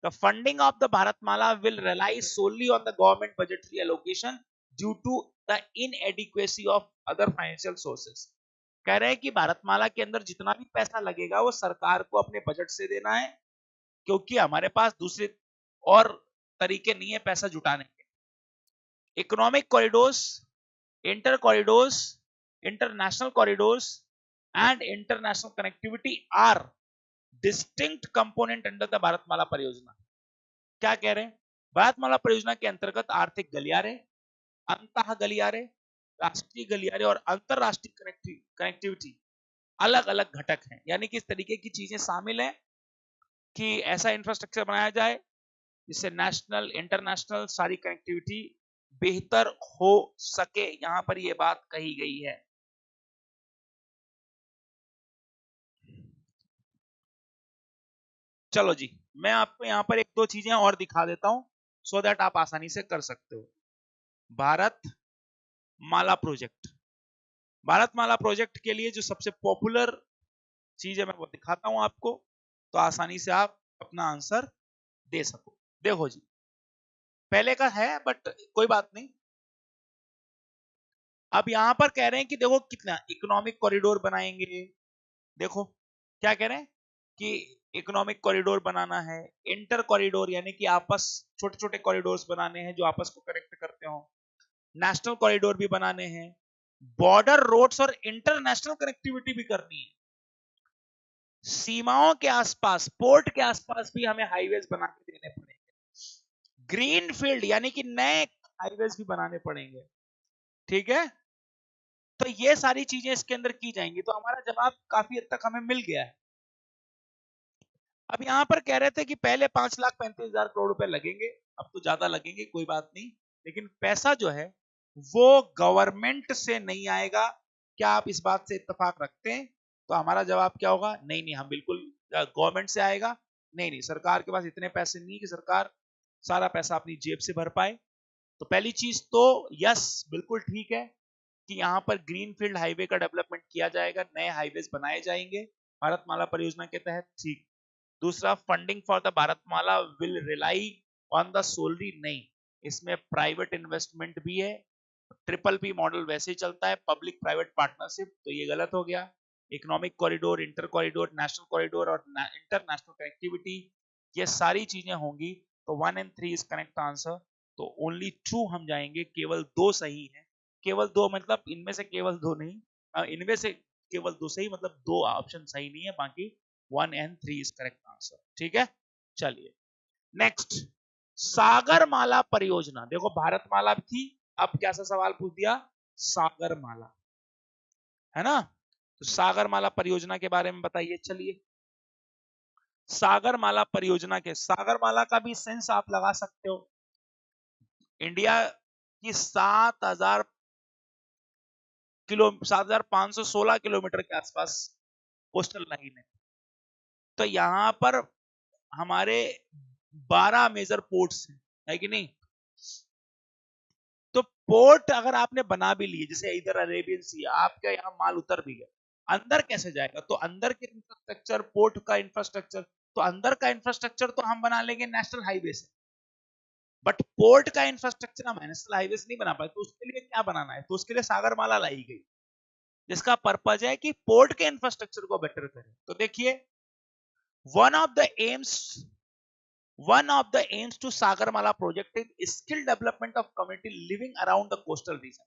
the funding of the Bharatmala will rely solely on the government budgetary allocation due to the inadequacy of other financial sources. कह रहे हैं कि भारतमाला के अंदर जितना भी पैसा लगेगा वो सरकार को अपने बजट से देना है, क्योंकि हमारे पास दूसरे और तरीके नहीं है पैसा जुटाने के। Economic corridors, inter corridors, international corridors and international connectivity are distinct component under the Bharatmala परियोजना। क्या कह रहे हैं? भारतमाला परियोजना के अंतर्गत आर्थिक गलियारे, अंतः गलियारे, राष्ट्रीय गलियारे और अंतरराष्ट्रीय कनेक्टिविटी अलग अलग घटक हैं। यानी कि इस तरीके की चीजें शामिल हैं कि ऐसा इंफ्रास्ट्रक्चर बनाया जाए जिससे नेशनल इंटरनेशनल सारी कनेक्टिविटी बेहतर हो सके। यहां पर यह बात कही गई है। चलो जी, मैं आपको यहां पर एक दो चीजें और दिखा देता हूं सो दैट आप आसानी से कर सकते हो। भारत माला प्रोजेक्ट, भारत माला प्रोजेक्ट के लिए जो सबसे पॉपुलर चीज है मैं वो दिखाता हूं आपको, तो आसानी से आप अपना आंसर दे सको। देखो जी, पहले का है बट कोई बात नहीं। अब यहां पर कह रहे हैं कि देखो कितना इकोनॉमिक कॉरिडोर बनाएंगे। देखो क्या कह रहे हैं कि इकोनॉमिक कॉरिडोर बनाना है, इंटर कॉरिडोर यानी कि आपस छोटे छोटे कॉरिडोर्स बनाने हैं जो आपस को कनेक्ट करते हो, नेशनल कॉरिडोर भी बनाने हैं, बॉर्डर रोड्स और इंटरनेशनल कनेक्टिविटी भी करनी है। सीमाओं के आसपास, पोर्ट के आसपास भी हमें हाईवेज बना के देने पड़ेंगे। ग्रीन फील्ड यानी कि नए हाईवेज भी बनाने पड़ेंगे। ठीक है। तो ये सारी चीजें इसके अंदर की जाएंगी। तो हमारा जवाब काफी हद तक हमें मिल गया है। अब यहां पर कह रहे थे कि पहले 5,35,000 करोड़ रुपए लगेंगे, अब तो ज्यादा लगेंगे, कोई बात नहीं, लेकिन पैसा जो है वो गवर्नमेंट से नहीं आएगा। क्या आप इस बात से इत्तेफाक रखते हैं? तो हमारा जवाब क्या होगा? नहीं नहीं, हम बिल्कुल, गवर्नमेंट से आएगा नहीं नहीं, सरकार के पास इतने पैसे नहीं कि सरकार सारा पैसा अपनी जेब से भर पाए। तो पहली चीज तो यस, बिल्कुल ठीक है कि यहाँ पर ग्रीनफील्ड हाईवे का डेवलपमेंट किया जाएगा, नए हाईवेज बनाए जाएंगे भारतमाला परियोजना के तहत। ठीक। दूसरा, funding for the Bharatmala will rely on the salary, नहीं, इसमें प्राइवेट इन्वेस्टमेंट भी है। ट्रिपल पी मॉडल वैसे ही चलता है, पब्लिक प्राइवेट पार्टनरशिप, तो ये गलत हो गया। Economic corridor, inter corridor, national corridor और इंटरनेशनल कनेक्टिविटी, ये सारी चीजें होंगी। तो 1 and 3 इज करेक्ट आंसर। तो ओनली 2 हम जाएंगे, केवल 2 सही है। केवल 2 मतलब इनमें से केवल 2 नहीं, इनमें से केवल 2 सही, मतलब 2 ऑप्शन सही नहीं है, बाकी 1 and 3 इज करेक्ट आंसर। ठीक है, चलिए नेक्स्ट, सागरमाला परियोजना। देखो भारतमाला थी, अब कैसा सवाल पूछ दिया, सागरमाला, है ना। तो सागरमाला परियोजना के बारे में बताइए। चलिए, सागरमाला परियोजना के, सागरमाला का भी सेंस आप लगा सकते हो। इंडिया की 7,516 किलोमीटर के आसपास कोस्टल लाइन है। तो यहां पर हमारे 12 मेजर पोर्ट्स हैं, है कि नहीं। तो पोर्ट अगर आपने बना भी लिए, जैसे इधर अरेबियन सी, आपके यहाँ माल उतर भी गया, अंदर कैसे जाएगा। तो अंदर के इंफ्रास्ट्रक्चर, पोर्ट का इंफ्रास्ट्रक्चर, तो अंदर का इंफ्रास्ट्रक्चर तो हम बना लेंगे नेशनल हाईवे से, बट पोर्ट का इंफ्रास्ट्रक्चर हम नेशनल हाईवे से नहीं बना पाए। तो उसके लिए क्या बनाना है, तो उसके लिए सागरमाला लाई गई, जिसका पर्पज है कि पोर्ट के इंफ्रास्ट्रक्चर को बेटर करें। तो देखिए, one of the AIIMS One of the aims to Sagarmala project is skill development of community living around the coastal region.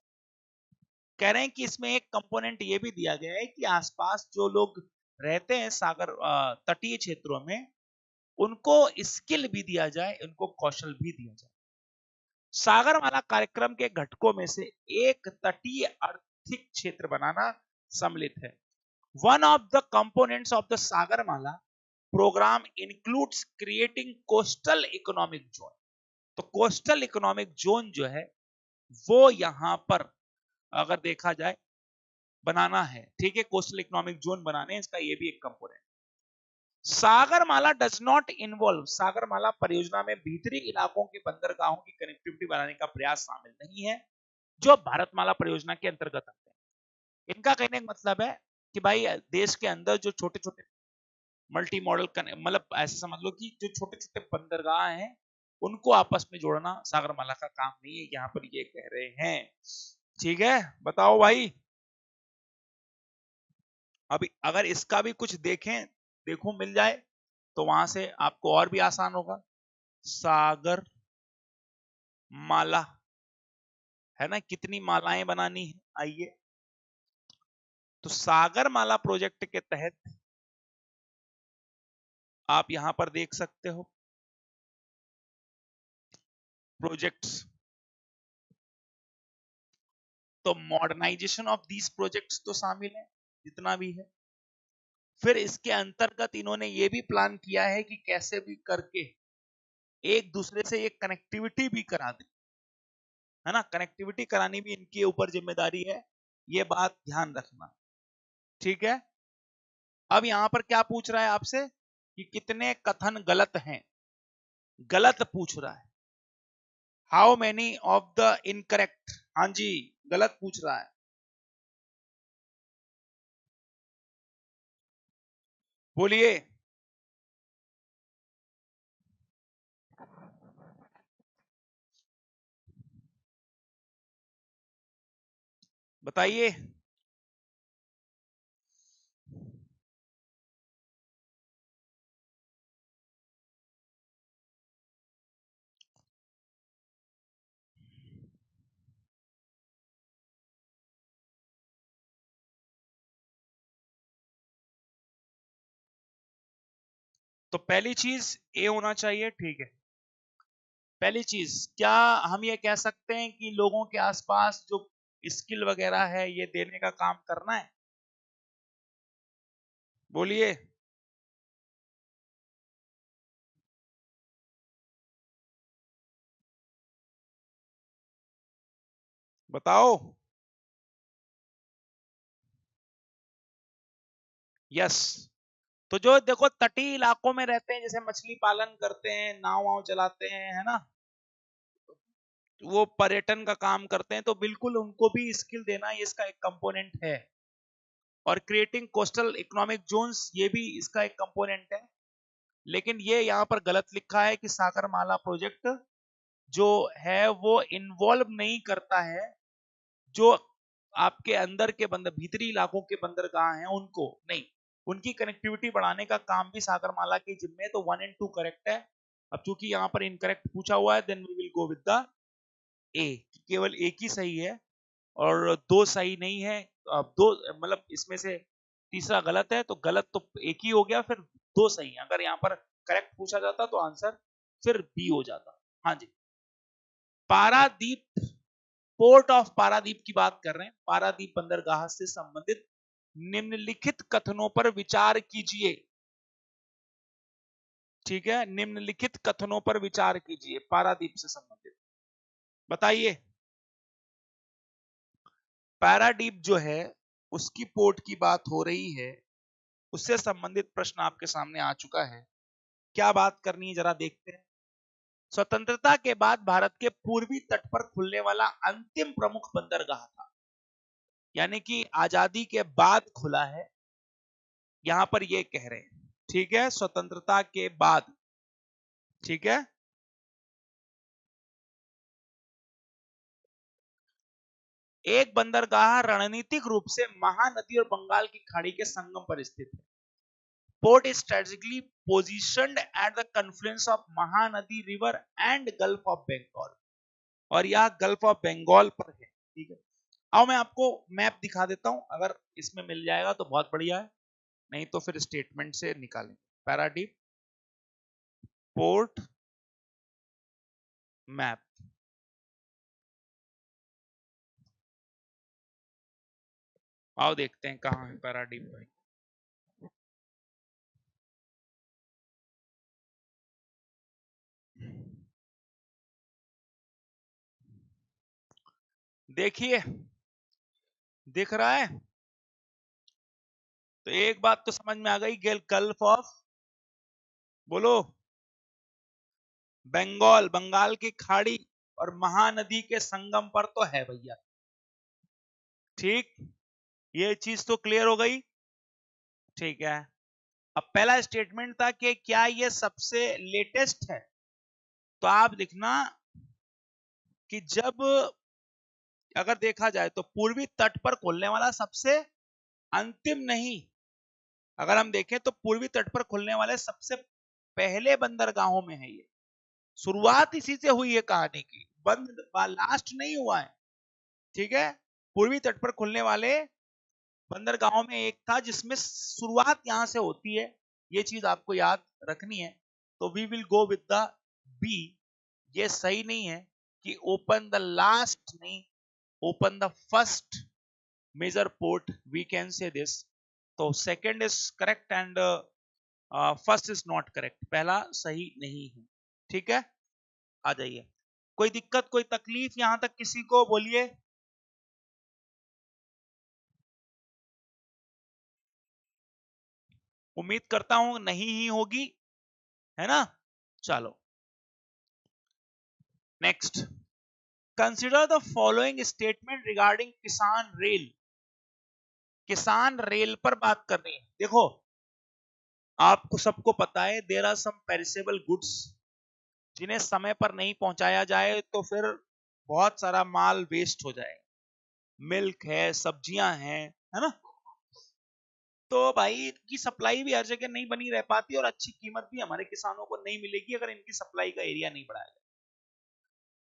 कह रहे हैं कि इसमें एक कंपोनेंट ये भी दिया गया है कि आसपास जो लोग रहते हैं सागर तटीय क्षेत्रों में, उनको स्किल भी दिया जाए, उनको कौशल भी दिया जाए। सागरमाला कार्यक्रम के घटकों में से एक तटीय आर्थिक क्षेत्र बनाना सम्मिलित है। One of the components of the Sagarmala program includes creating coastal economic zone. तो कोस्टल इकोनॉमिक जोन जो है वो यहां पर अगर देखा जाए बनाना है। ठीक है, कोस्टल इकोनॉमिक जोन बनाने, इसका ये भी एक component. Sagarmala does not involve, Sagarmala परियोजना में भीतरी इलाकों के बंदरगाहों की कनेक्टिविटी बनाने का प्रयास शामिल नहीं है, जो भारतमाला परियोजना के अंतर्गत आते हैं। इनका कहने का मतलब है कि भाई देश के अंदर जो छोटे छोटे मल्टी मॉडल, मतलब ऐसे समझ लो कि जो छोटे छोटे बंदरगाह हैं उनको आपस में जोड़ना सागरमाला का काम नहीं है, यहां पर ये कह रहे हैं। ठीक है, बताओ भाई। अभी अगर इसका भी कुछ देखें, देखो मिल जाए तो वहां से आपको और भी आसान होगा। सागर माला, है ना, कितनी मालाएं बनानी है, आइए। तो सागर माला प्रोजेक्ट के तहत आप यहां पर देख सकते हो प्रोजेक्ट्स। तो मॉडर्नाइजेशन ऑफ दीज प्रोजेक्ट्स तो शामिल है, जितना भी है। फिर इसके अंतर्गत इन्होंने ये भी प्लान किया है कि कैसे भी करके एक दूसरे से ये कनेक्टिविटी भी करा दे, है ना, कनेक्टिविटी करानी भी इनके ऊपर जिम्मेदारी है, ये बात ध्यान रखना। ठीक है, अब यहां पर क्या पूछ रहा है आपसे कि कितने कथन गलत हैं, गलत पूछ रहा है। How many of the incorrect, हाँ जी, गलत पूछ रहा है, बोलिए। बताइए। तो पहली चीज ए होना चाहिए। ठीक है, पहली चीज, क्या हम ये कह सकते हैं कि लोगों के आसपास जो स्किल वगैरह है ये देने का काम करना है, बोलिए। बताओ। यस। तो जो देखो तटीय इलाकों में रहते हैं, जैसे मछली पालन करते हैं, नाव वाव चलाते हैं, है ना, वो पर्यटन का काम करते हैं, तो बिल्कुल उनको भी स्किल देना ये इसका एक कंपोनेंट है। और क्रिएटिंग कोस्टल इकोनॉमिक जोन्स ये भी इसका एक कंपोनेंट है। लेकिन ये यहाँ पर गलत लिखा है कि सागरमाला प्रोजेक्ट जो है वो इन्वॉल्व नहीं करता है जो आपके अंदर के बंदर भीतरी इलाकों के बंदरगाह हैं उनको, नहीं, उनकी कनेक्टिविटी बढ़ाने का काम भी सागरमाला के जिम्मे। तो 1 और 2 करेक्ट है। अब चूंकि यहाँ पर इनकरेक्ट पूछा हुआ है, then we will go with the A, केवल एक ही सही है और दो सही नहीं है। अब दो मतलब इसमें से तीसरा गलत है, तो गलत तो एक ही हो गया, फिर दो सही है। अगर यहाँ पर करेक्ट पूछा जाता तो आंसर फिर बी हो जाता। हाँ जी, पारादीप, पोर्ट ऑफ पारादीप की बात कर रहे हैं। पारादीप बंदरगाह से संबंधित निम्नलिखित कथनों पर विचार कीजिए। ठीक है, निम्नलिखित कथनों पर विचार कीजिए पारादीप से संबंधित। बताइए, पारादीप जो है उसकी पोर्ट की बात हो रही है, उससे संबंधित प्रश्न आपके सामने आ चुका है। क्या बात करनी है जरा देखते हैं। स्वतंत्रता के बाद भारत के पूर्वी तट पर खुलने वाला अंतिम प्रमुख बंदरगाह था, यानी कि आजादी के बाद खुला है, यहां पर ये कह रहे हैं। ठीक है, स्वतंत्रता के बाद। ठीक है, एक बंदरगाह रणनीतिक रूप से महानदी और बंगाल की खाड़ी के संगम पर स्थित है। Port is strategically positioned at the confluence of Mahanadi river and gulf of Bengal, और यह गल्फ ऑफ बंगाल पर है। ठीक है, आओ मैं आपको मैप दिखा देता हूं, अगर इसमें मिल जाएगा तो बहुत बढ़िया है, नहीं तो फिर स्टेटमेंट से निकालें। पैराडीप पोर्ट मैप, आओ देखते हैं कहां है पैराडीप भाई। देखिए, दिख रहा है, तो एक बात तो समझ में आ गई, गल्फ ऑफ, बोलो, बंगाल, बंगाल की खाड़ी और महानदी के संगम पर तो है भैया। ठीक, ये चीज तो क्लियर हो गई। ठीक है, अब पहला स्टेटमेंट था कि क्या ये सबसे लेटेस्ट है, तो आप लिखना कि जब, अगर देखा जाए तो पूर्वी तट पर खुलने वाला सबसे अंतिम नहीं, अगर हम देखें तो पूर्वी तट पर खुलने वाले सबसे पहले बंदरगाहों में है ये। शुरुआत इसी से हुई है कहानी की, बंद लास्ट नहीं हुआ है। ठीक है, पूर्वी तट पर खुलने वाले बंदरगाहों में एक था जिसमें शुरुआत यहां से होती है, ये चीज आपको याद रखनी है। तो we will go with the B. ये सही नहीं है कि ओपन द लास्ट, नहीं, open the first major port, we can say this. तो second is correct and first is not correct, पहला सही नहीं है। ठीक है, आ जाइए। कोई दिक्कत, कोई तकलीफ यहां तक किसी को, बोलिए। उम्मीद करता हूं नहीं ही होगी, है ना। चलो next, consider the following statement regarding किसान रेल। किसान रेल पर बात कर रही है। देखो, आपको सबको पता है there are some perishable goods जिन्हें समय पर नहीं पहुंचाया जाए तो फिर बहुत सारा माल वेस्ट हो जाएगा। मिल्क है, सब्जियां हैं, है ना। तो भाई इनकी सप्लाई भी हर जगह नहीं बनी रह पाती और अच्छी कीमत भी हमारे किसानों को नहीं मिलेगी अगर इनकी सप्लाई का एरिया नहीं बढ़ाया जाए।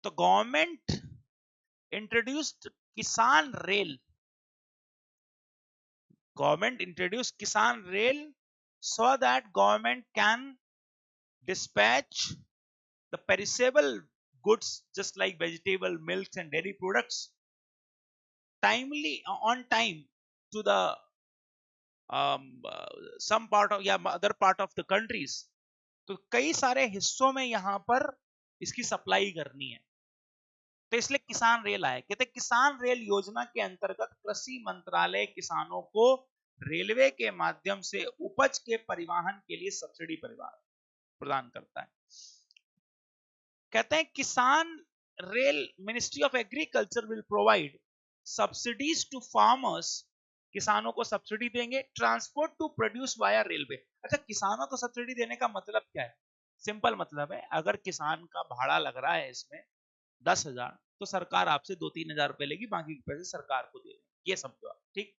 तो गवर्नमेंट इंट्रोड्यूस्ड किसान rail, government introduced kisan rail so that government can dispatch the perishable goods just like vegetable, milks and dairy products timely on time to the some part of या other part of the countries। तो कई सारे हिस्सों में यहां पर इसकी supply करनी है, तो इसलिए किसान रेल आए। कहते किसान रेल योजना के अंतर्गत कृषि मंत्रालय किसानों को रेलवे के माध्यम से उपज के परिवहन के लिए सब्सिडी परिवहन प्रदान करता है। कहते हैं Kisan rail ministry of agriculture will provide subsidies to farmers, किसानों को सब्सिडी देंगे, transport to produce via railway. अच्छा, किसानों को सब्सिडी देने का मतलब क्या है? सिंपल मतलब है, अगर किसान का भाड़ा लग रहा है इसमें 10,000, तो सरकार आपसे 2-3 हजार रुपए लेगी, बाकी के पैसे सरकार को दे देंगे। ये समझो आप, ठीक।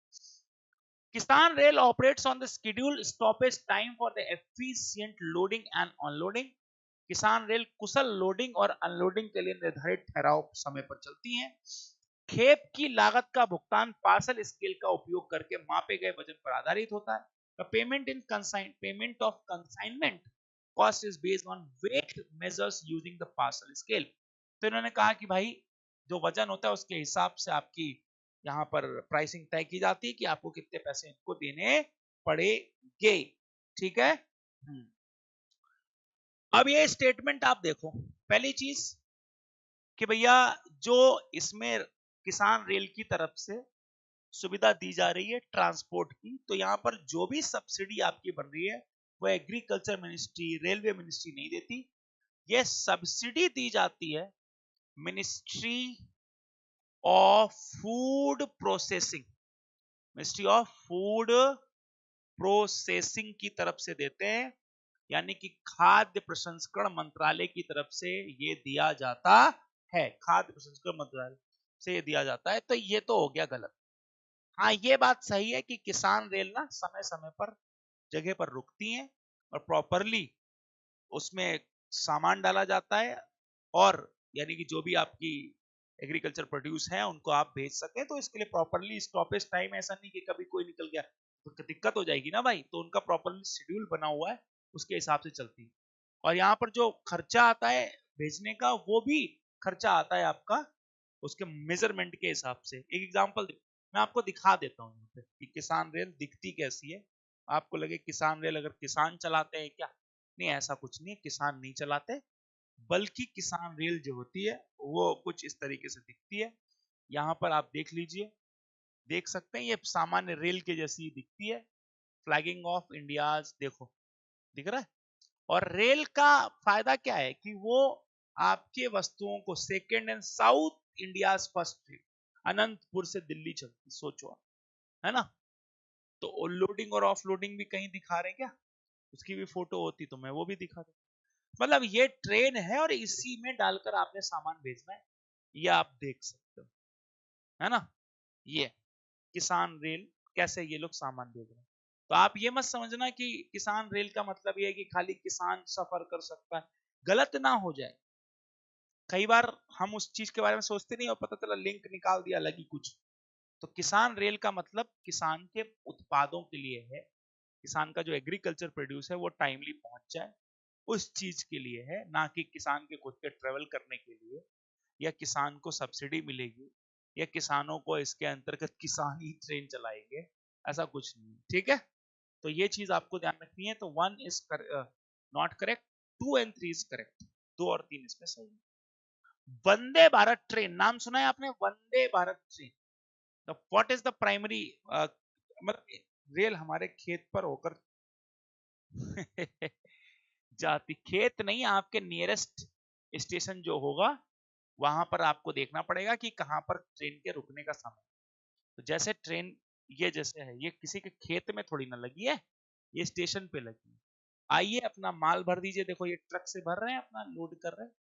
किसान rail operates on the schedule stoppage time for the efficient loading and unloading. किसान रेल कुशल लोडिंग और अनलोडिंग के लिए निर्धारित ठहराव समय पर चलती हैं। खेप की लागत का भुगतान पार्सल स्केल का उपयोग करके मापे गए वजन पर आधारित होता है। Payment of consignment cost is based on weight measures using the parcel scale. तो इन्होंने कहा कि भाई जो वजन होता है उसके हिसाब से आपकी यहाँ पर प्राइसिंग तय की जाती है कि आपको कितने पैसे इनको देने पड़ेंगे, ठीक है। अब ये स्टेटमेंट आप देखो, पहली चीज कि भैया जो इसमें किसान रेल की तरफ से सुविधा दी जा रही है ट्रांसपोर्ट की, तो यहाँ पर जो भी सब्सिडी आपकी बन रही है वो एग्रीकल्चर मिनिस्ट्री, रेलवे मिनिस्ट्री नहीं देती। ये सब्सिडी दी जाती है ministry of food processing, ministry of food processing की तरफ से देते हैं, यानी कि खाद्य प्रसंस्करण मंत्रालय की तरफ से ये दिया जाता है, खाद्य प्रसंस्करण मंत्रालय से ये दिया जाता है। तो ये तो हो गया गलत। हाँ, ये बात सही है कि किसान रेल ना समय समय पर जगह पर रुकती हैं और प्रॉपरली उसमें सामान डाला जाता है, और यानी कि जो भी आपकी एग्रीकल्चर प्रोड्यूस है उनको आप भेज सके, तो इसके लिए प्रॉपरली स्टॉपेज टाइम, ऐसा नहीं कि कभी कोई निकल गया तो दिक्कत हो जाएगी ना भाई। तो उनका प्रॉपरली शेड्यूल बना हुआ है, उसके हिसाब से चलती है। और यहाँ पर जो खर्चा आता है भेजने का, वो भी खर्चा आता है आपका उसके मेजरमेंट के हिसाब से। एक एग्जांपल मैं आपको दिखा देता हूँ यहाँ पे कि किसान रेल दिखती कैसी है। आपको लगे किसान रेल अगर किसान चलाते हैं क्या? नहीं, ऐसा कुछ नहीं है, किसान नहीं चलाते, बल्कि किसान रेल जो होती है वो कुछ इस तरीके से दिखती है। यहाँ पर आप देख लीजिए, देख सकते हैं ये सामान्य रेल के जैसी दिखती है। फ्लैगिंग ऑफ इंडियाज देखो, दिख रहा है। और रेल का फायदा क्या है कि वो आपके वस्तुओं को second and south India first train, Anantapur से दिल्ली चलती, सोचो आप, है ना। तो लोडिंग और ऑफलोडिंग भी कहीं दिखा रहे हैं क्या? उसकी भी फोटो होती तो मैं वो भी दिखा देता। मतलब ये ट्रेन है और इसी में डालकर आपने सामान भेजना है, ये आप देख सकते हो, है ना। ये किसान रेल कैसे ये लोग सामान भेज रहे हैं। तो आप ये मत समझना कि किसान रेल का मतलब ये है कि खाली किसान सफर कर सकता है, गलत ना हो जाए। कई बार हम उस चीज के बारे में सोचते नहीं और पता चला लिंक निकाल दिया अलग ही कुछ। तो किसान रेल का मतलब किसान के उत्पादों के लिए है, किसान का जो एग्रीकल्चर प्रोड्यूस है वो टाइमली पहुंच जाए, उस चीज के लिए है, ना कि किसान के खुद के ट्रेवल करने के लिए, या किसान को सब्सिडी मिलेगी, या किसानों को इसके अंतर्गत किसान ही ट्रेन चलाएंगे, ऐसा कुछ नहीं, ठीक है। तो ये चीज आपको ध्यान रखनी है। तो 1 is not correct, 2 and 3 is correct, 2 और 3 इसमें सही है। वंदे भारत ट्रेन नाम सुना है आपने? Vande Bharat train, what is the primary, मतलब रेल हमारे खेत पर होकर जाती, खेत नहीं, आपके नियरेस्ट स्टेशन जो होगा वहां पर आपको देखना पड़ेगा कि कहां पर ट्रेन के रुकने का समय। तो जैसे ट्रेन ये जैसे है, ये किसी के खेत में थोड़ी ना लगी है, ये स्टेशन पे लगी है। आइए अपना माल भर दीजिए, देखो ये ट्रक से भर रहे हैं, अपना लोड कर रहे हैं,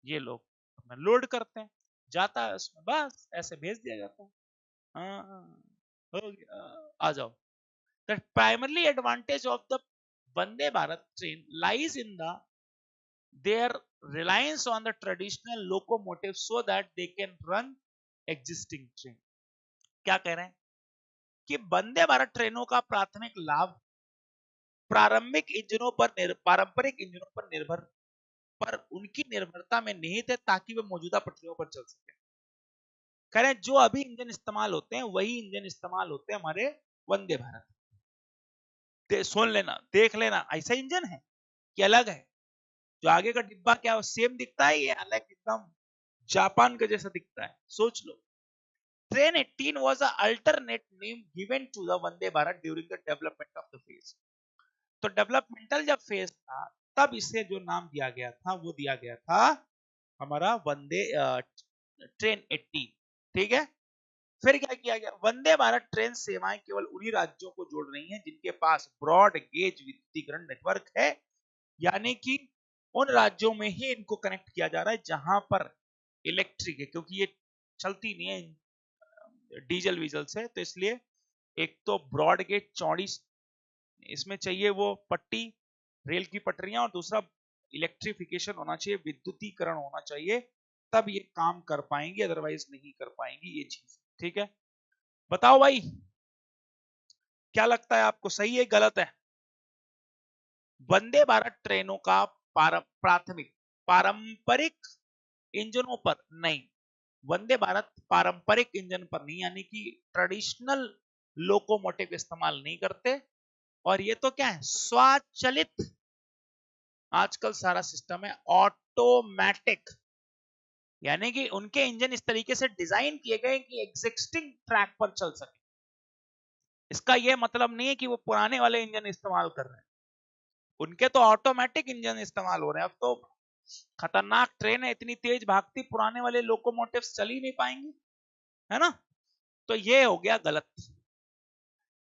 ये लोग अपना लोड करते हैं, जाता है उसमें, बस ऐसे भेज दिया जाता है। हाँ, हो गया, आ जाओ। The primarily advantage of the Vande Bharat train lies in the their reliance on the traditional locomotive so that they can run existing train। क्या कह रहे हैं कि वंदे भारत ट्रेनों का प्राथमिक लाभ प्रारंभिक इंजनों पर पारंपरिक इंजनों पर निर्भर पर उनकी निर्भरता में निहित है, ताकि वे मौजूदा पटरियों पर चल सके। कह रहे हैं जो अभी इंजन इस्तेमाल होते हैं वही इंजन इस्तेमाल होते हैं हमारे वंदे भारत। सुन लेना, देख लेना, ऐसा इंजन है कि अलग है? जो आगे का डिब्बा क्या सेम दिखता है, ये अलग एकदम जापान का जैसा दिखता है, सोच लो। Train 18 was an alternate name given to the Vande Bharat during the development of the phase। तो डेवलपमेंटल जब फेज था तब इसे जो नाम दिया गया था वो दिया गया था हमारा वंदे ट्रेन 80। ठीक है, फिर क्या किया गया, वंदे भारत ट्रेन सेवाएं केवल उन्हीं राज्यों को जोड़ रही हैं जिनके पास ब्रॉड गेज विद्युतीकरण नेटवर्क है, यानी कि उन राज्यों में ही इनको कनेक्ट किया जा रहा है जहां पर इलेक्ट्रिक है, क्योंकि ये चलती नहीं है डीजल वीजल से, तो इसलिए एक तो ब्रॉड गेज चौड़ी इसमें चाहिए वो पट्टी, रेल की पटरियां, और दूसरा इलेक्ट्रिफिकेशन होना चाहिए, विद्युतीकरण होना चाहिए, तब ये काम कर पाएंगे, अदरवाइज नहीं कर पाएंगी ये चीज। ठीक है, बताओ भाई क्या लगता है आपको, सही है गलत है? वंदे भारत ट्रेनों का प्राथमिक पारंपरिक इंजनों पर नहीं, वंदे भारत पारंपरिक इंजन पर नहीं, यानी कि ट्रेडिशनल लोकोमोटिव इस्तेमाल नहीं करते, और ये तो क्या है, स्वचालित, आजकल सारा सिस्टम है ऑटोमेटिक, यानी कि उनके इंजन इस तरीके से डिजाइन किए गए कि एग्जिस्टिंग ट्रैक पर चल सके। इसका यह मतलब नहीं है कि वो पुराने वाले इंजन इस्तेमाल कर रहे हैं, उनके तो ऑटोमेटिक इंजन इस्तेमाल हो रहे हैं। अब तो खतरनाक ट्रेन है, इतनी तेज भागती, पुराने वाले लोकोमोटिव्स चल ही नहीं पाएंगे, है ना? तो ये हो गया गलत।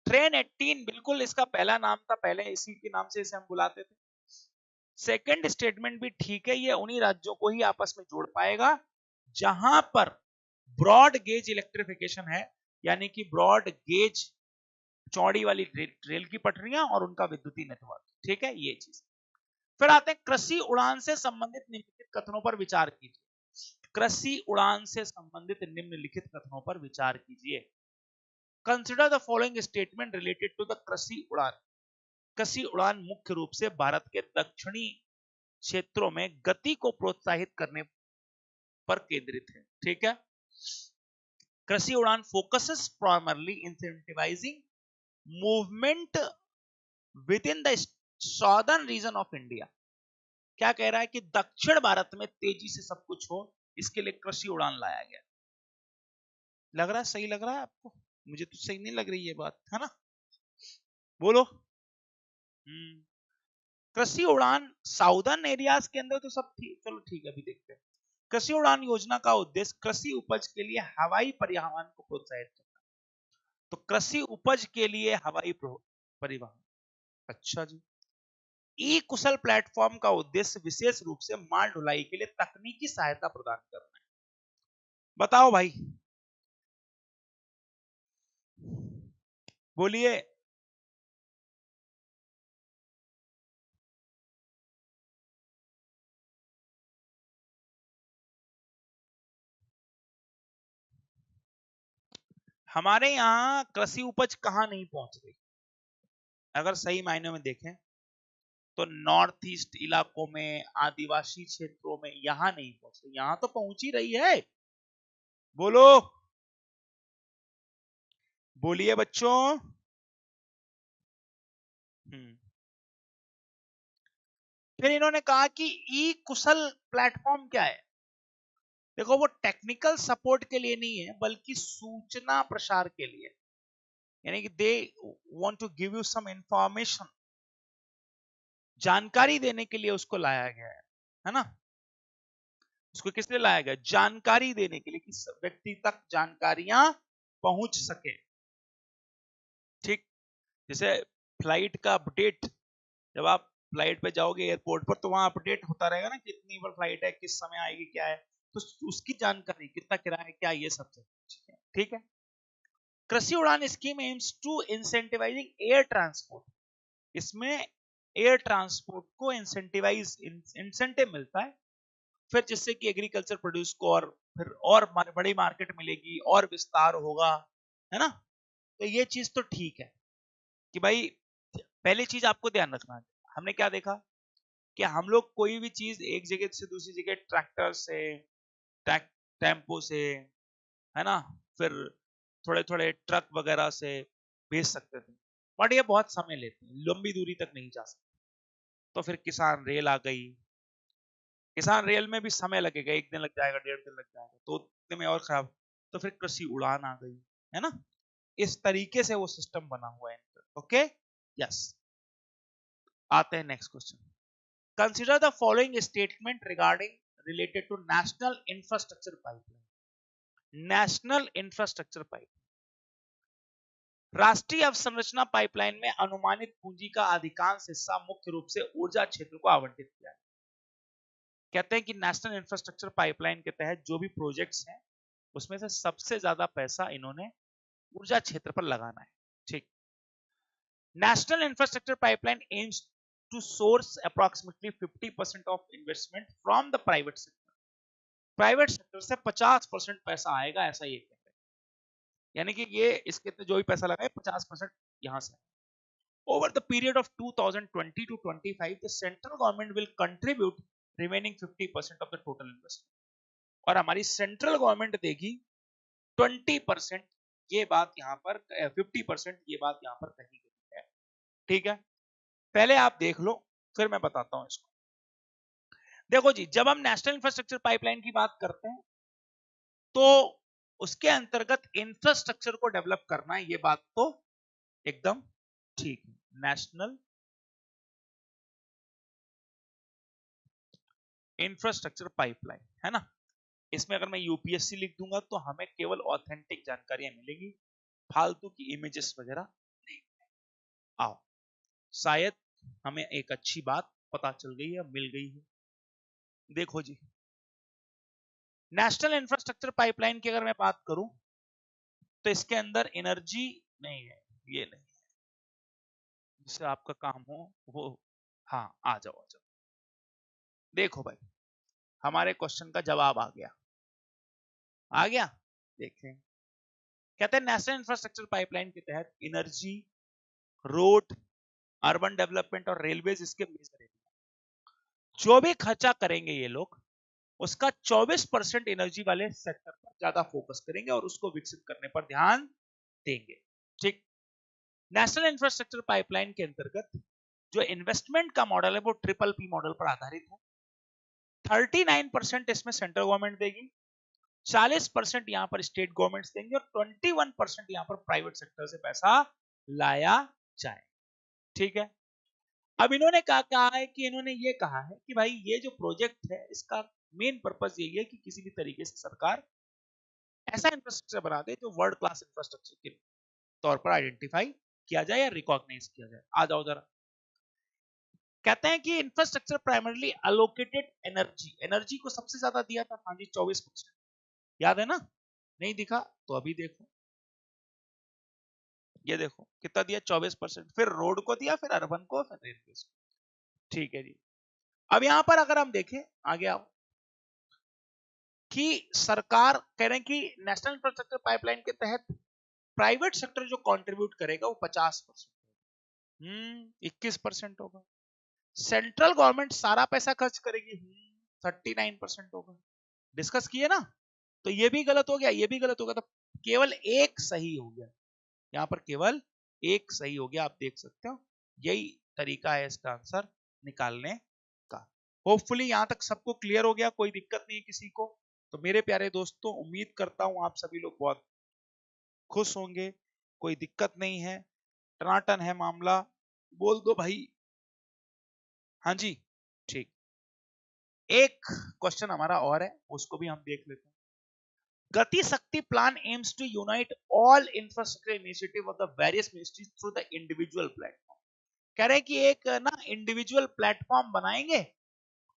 ट्रेन 18 बिल्कुल इसका पहला नाम था, पहले इसी के नाम से इसे हम बुलाते थे। सेकंड स्टेटमेंट भी ठीक है, ये उन्हीं राज्यों को ही आपस में जोड़ पाएगा जहां पर ब्रॉड गेज इलेक्ट्रिफिकेशन है, यानी कि ब्रॉड गेज चौड़ी वाली रेल की पटरियां और उनका विद्युतीय नेटवर्क। ठीक है, ये चीज। फिर आते हैं कृषि उड़ान से संबंधित निम्नलिखित कथनों पर विचार कीजिए। कृषि उड़ान से संबंधित निम्नलिखित कथनों पर विचार कीजिए। Consider the following statement related to the Krishi Udan. कृषि उड़ान मुख्य रूप से भारत के दक्षिणी क्षेत्रों में गति को प्रोत्साहित करने पर केंद्रित है। ठीक है, Krishi Udan focuses primarily incentivising movement within the southern region of India. क्या कह रहा है कि दक्षिण भारत में तेजी से सब कुछ हो, इसके लिए कृषि उड़ान लाया गया। लग रहा है सही लग रहा है आपको? मुझे तो सही नहीं लग रही ये बात, है ना? बोलो। कृषि उड़ान साउदर्न एरियाज के अंदर तो सब ठीक, चलो ठीक है, अभी देखते हैं। कृषि उड़ान योजना का उद्देश्य कृषि उपज के लिए हवाई परिवहन को प्रोत्साहित करना। तो कृषि उपज के लिए हवाई परिवहन, अच्छा जी। ई कुशल प्लेटफॉर्म का उद्देश्य विशेष रूप से माल ढुलाई के लिए तकनीकी सहायता प्रदान करना है। बताओ भाई, बोलिए। हमारे यहाँ कृषि उपज कहाँ नहीं पहुंच रही, अगर सही मायने में देखें तो नॉर्थ ईस्ट इलाकों में, आदिवासी क्षेत्रों में यहां नहीं पहुंच रही, यहां तो पहुंच ही रही है। बोलो, बोलिए बच्चों। हम्म। फिर इन्होंने कहा कि ई कुशल प्लेटफॉर्म क्या है। देखो, वो टेक्निकल सपोर्ट के लिए नहीं है, बल्कि सूचना प्रसार के लिए, यानी कि they want to give you some information, जानकारी देने के लिए उसको लाया गया है ना? उसको किस लिए लाया गया? जानकारी देने के लिए, कि व्यक्ति तक जानकारियां पहुंच सके। ठीक, जैसे फ्लाइट का अपडेट, जब आप फ्लाइट पे जाओगे एयरपोर्ट पर, तो वहां अपडेट होता रहेगा ना, कितनी बार फ्लाइट है, किस समय आएगी, क्या है, तो उसकी जानकारी, कितना किराया है, क्या, ये सब ठीक है। Krishi Udan scheme aims to incentivising air transport, इसमें एयर ट्रांसपोर्ट को इंसेंटिव मिलता है, फिर जिससे कि एग्रीकल्चर प्रोड्यूस को और फिर और बड़ी मार्केट मिलेगी और विस्तार होगा, है ना? तो ये चीज तो ठीक है कि भाई, पहली चीज आपको ध्यान रखना है, हमने क्या देखा कि हम लोग कोई भी चीज एक जगह से दूसरी जगह ट्रैक्टर से, टेम्पो से, है ना, फिर थोड़े थोड़े ट्रक वगैरह से भेज सकते थे, बट ये बहुत समय लेते हैं, लंबी दूरी तक नहीं जा सकते। तो फिर किसान रेल आ गई, किसान रेल में भी समय लगेगा, एक दिन लग जाएगा, 1.5 दिन लग जाएगा, तो उतने में और खराब। तो फिर कृषि उड़ान आ गई, है ना? इस तरीके से वो सिस्टम बना हुआ है। Okay, yes. आते हैं next question. Consider the following statement regarding related to national infrastructure pipeline. National infrastructure pipeline, राष्ट्रीय अवसंरचना पाइपलाइन में अनुमानित पूंजी का अधिकांश हिस्सा मुख्य रूप से ऊर्जा क्षेत्र को आवंटित किया है। कहते हैं कि नेशनल इंफ्रास्ट्रक्चर पाइपलाइन के तहत जो भी प्रोजेक्ट्स हैं उसमें से सबसे ज्यादा पैसा इन्होंने ऊर्जा क्षेत्र पर लगाना है। ठीक, national infrastructure pipeline AIIMS to source approximately 50% of investment from the private sector. Private sector से 50% पैसा आएगा, ऐसा ये कहते हैं। यानी कि ये इसके जो भी पैसा लगाए 50% यहां से। Over the period of 2020 to 25, the central government will contribute remaining 50% of the total investment. और हमारी सेंट्रल गवर्नमेंट देगी 20%, ये बात यहाँ पर 50% ये बात यहाँ पर कही गई है। ठीक है, पहले आप देख लो फिर मैं बताता हूं इसको। देखो जी, जब हम नेशनल इंफ्रास्ट्रक्चर पाइपलाइन की बात करते हैं तो उसके अंतर्गत इंफ्रास्ट्रक्चर को डेवलप करना है, ये बात तो एकदम ठीक है। नेशनल इंफ्रास्ट्रक्चर पाइपलाइन है ना, इसमें अगर मैं यूपीएससी लिख दूंगा तो हमें केवल ऑथेंटिक जानकारियां मिलेगी, फालतू की इमेजेस वगैरह नहीं। आओ, शायद हमें एक अच्छी बात पता चल गई है, मिल गई है। देखो जी, नेशनल इंफ्रास्ट्रक्चर पाइपलाइन की अगर मैं बात करूं तो इसके अंदर एनर्जी नहीं है, ये नहीं है, जिससे आपका काम हो वो। हाँ, आ जाओ आ जाओ। देखो भाई, हमारे क्वेश्चन का जवाब आ गया, आ गया। देखें, कहते हैं नेशनल इंफ्रास्ट्रक्चर पाइपलाइन के तहत एनर्जी, रोड, अर्बन डेवलपमेंट और रेलवेज इसके मेजर एरिया। जो भी खर्चा करेंगे ये लोग, उसका 24% एनर्जी वाले सेक्टर पर ज्यादा फोकस करेंगे और उसको विकसित करने पर ध्यान देंगे। ठीक, नेशनल इंफ्रास्ट्रक्चर पाइपलाइन के अंतर्गत जो इन्वेस्टमेंट का मॉडल है वो ट्रिपल पी मॉडल पर आधारित है। 39% इसमें सेंट्रल गवर्नमेंट देगी, 40% यहां पर स्टेट गवर्नमेंट्स देंगे और 21% यहां पर प्राइवेट सेक्टर से पैसा लाया जाए। ठीक है, अब इन्होंने कहा है कि इन्होंने ये कहा है कि भाई ये जो प्रोजेक्ट है इसका मेन पर्पस यही है कि किसी भी तरीके से सरकार ऐसा इंफ्रास्ट्रक्चर बना दे जो वर्ल्ड क्लास इंफ्रास्ट्रक्चर के तौर पर आइडेंटिफाई किया जाए या रिकॉग्नाइज किया जाए। आ जाओ जरा, कहते हैं कि infrastructure primarily allocated energy, energy को सबसे ज्यादा दिया था, हाँ जी 24%, याद है ना? नहीं दिखा तो अभी देखो, ये देखो कितना दिया, 24%। फिर रोड को दिया, फिर अर्बन को, फिर रेलवे को। ठीक है जी, अब यहां पर अगर हम देखें आगे आओ, कि सरकार कह रहे हैं कि नेशनल इंफ्रास्ट्रक्चर पाइपलाइन के तहत प्राइवेट सेक्टर जो कंट्रीब्यूट करेगा वो 50%, 21% होगा। सेंट्रल गवर्नमेंट सारा पैसा खर्च करेगी, 39% होगा। डिस्कस किए ना, तो ये भी गलत हो गया, ये भी गलत हो गया, तो केवल एक सही हो गया, यहां पर केवल एक सही हो गया। आप देख सकते हो, यही तरीका है इसका आंसर निकालने का। होपफुली यहां तक सबको क्लियर हो गया, कोई दिक्कत नहीं है किसी को। तो मेरे प्यारे दोस्तों, उम्मीद करता हूं आप सभी लोग बहुत खुश होंगे, कोई दिक्कत नहीं है, टनाटन है मामला, बोल दो भाई हाँ जी। ठीक, एक क्वेश्चन हमारा और है, उसको भी हम देख लेते हैं। Gati Shakti plan aims to unite all infrastructure initiative of the various ministries through the individual platform. कह रहे हैं कि एक ना इंडिविजुअल प्लेटफॉर्म बनाएंगे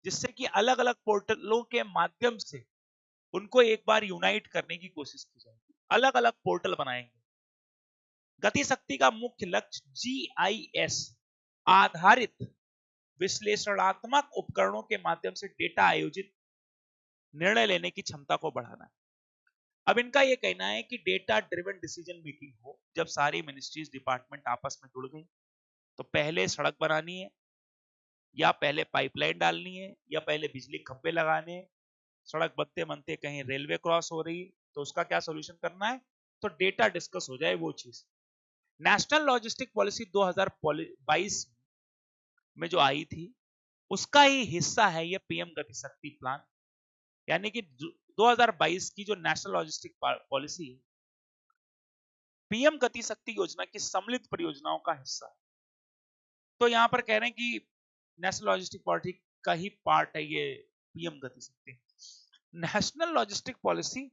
जिससे कि अलग अलग पोर्टलों के माध्यम से उनको एक बार यूनाइट करने की कोशिश की जाएगी, अलग अलग पोर्टल बनाएंगे। गति शक्ति का मुख्य लक्ष्य जीआईएस आधारित विश्लेषणात्मक उपकरणों के माध्यम से डेटा आयोजित निर्णय लेने की क्षमता को बढ़ाना है। अब इनका यह कहना है कि डेटा ड्रिवन डिसीजन मेकिंग हो। जब सारी मिनिस्ट्रीज डिपार्टमेंट आपस में जुड़ गई तो पहले सड़क बनानी है, या पहले पाइपलाइन डालनी है, या पहले बिजली खंभे लगाने हैं। सड़क बनते बनते कहीं रेलवे क्रॉस हो रही तो उसका क्या सोल्यूशन करना है, तो डेटा डिस्कस हो जाए वो चीज। नेशनल लॉजिस्टिक पॉलिसी 2022 में जो आई थी उसका ही हिस्सा है ये पीएम गति शक्ति प्लान। यानी कि 2022 की जो नेशनल लॉजिस्टिक पॉलिसी है पीएम गति शक्ति योजना की सम्मिलित परियोजनाओं का हिस्सा है। तो यहां पर कह रहे हैं कि नेशनल लॉजिस्टिक पॉलिसी का ही पार्ट है ये पीएम गति शक्ति। नेशनल लॉजिस्टिक पॉलिसी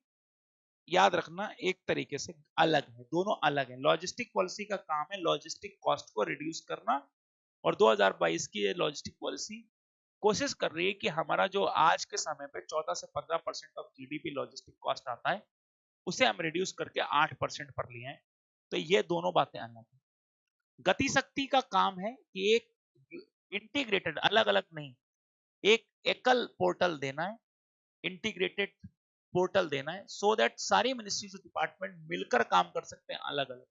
याद रखना एक तरीके से अलग है, दोनों अलग है। लॉजिस्टिक पॉलिसी का काम है लॉजिस्टिक कॉस्ट को रिड्यूस करना, और 2022 की ये लॉजिस्टिक पॉलिसी कोशिश कर रही है कि हमारा जो आज के समय पे 14 से 15% ऑफ जीडीपी लॉजिस्टिक कॉस्ट आता है, उसे हम रिड्यूस करके 8% पर लिए हैं। तो ये दोनों बातें अलग हैं। गति शक्ति का काम है कि एक इंटीग्रेटेड, अलग अलग नहीं, एक एकल पोर्टल देना है, इंटीग्रेटेड पोर्टल देना है, सो दैट सारी मिनिस्ट्रीज और डिपार्टमेंट मिलकर काम कर सकते हैं अलग अलग।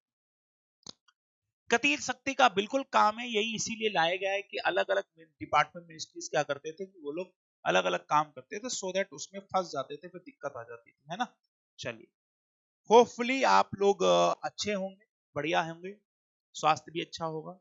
गति शक्ति का बिल्कुल काम है, यही इसीलिए लाया गया है कि अलग अलग डिपार्टमेंट मिनिस्ट्रीज क्या करते थे कि वो लोग अलग अलग काम करते थे, सो दैट उसमें फंस जाते थे, फिर दिक्कत आ जाती थी, है ना। चलिए, होपफुली आप लोग अच्छे होंगे, बढ़िया होंगे, स्वास्थ्य भी अच्छा होगा।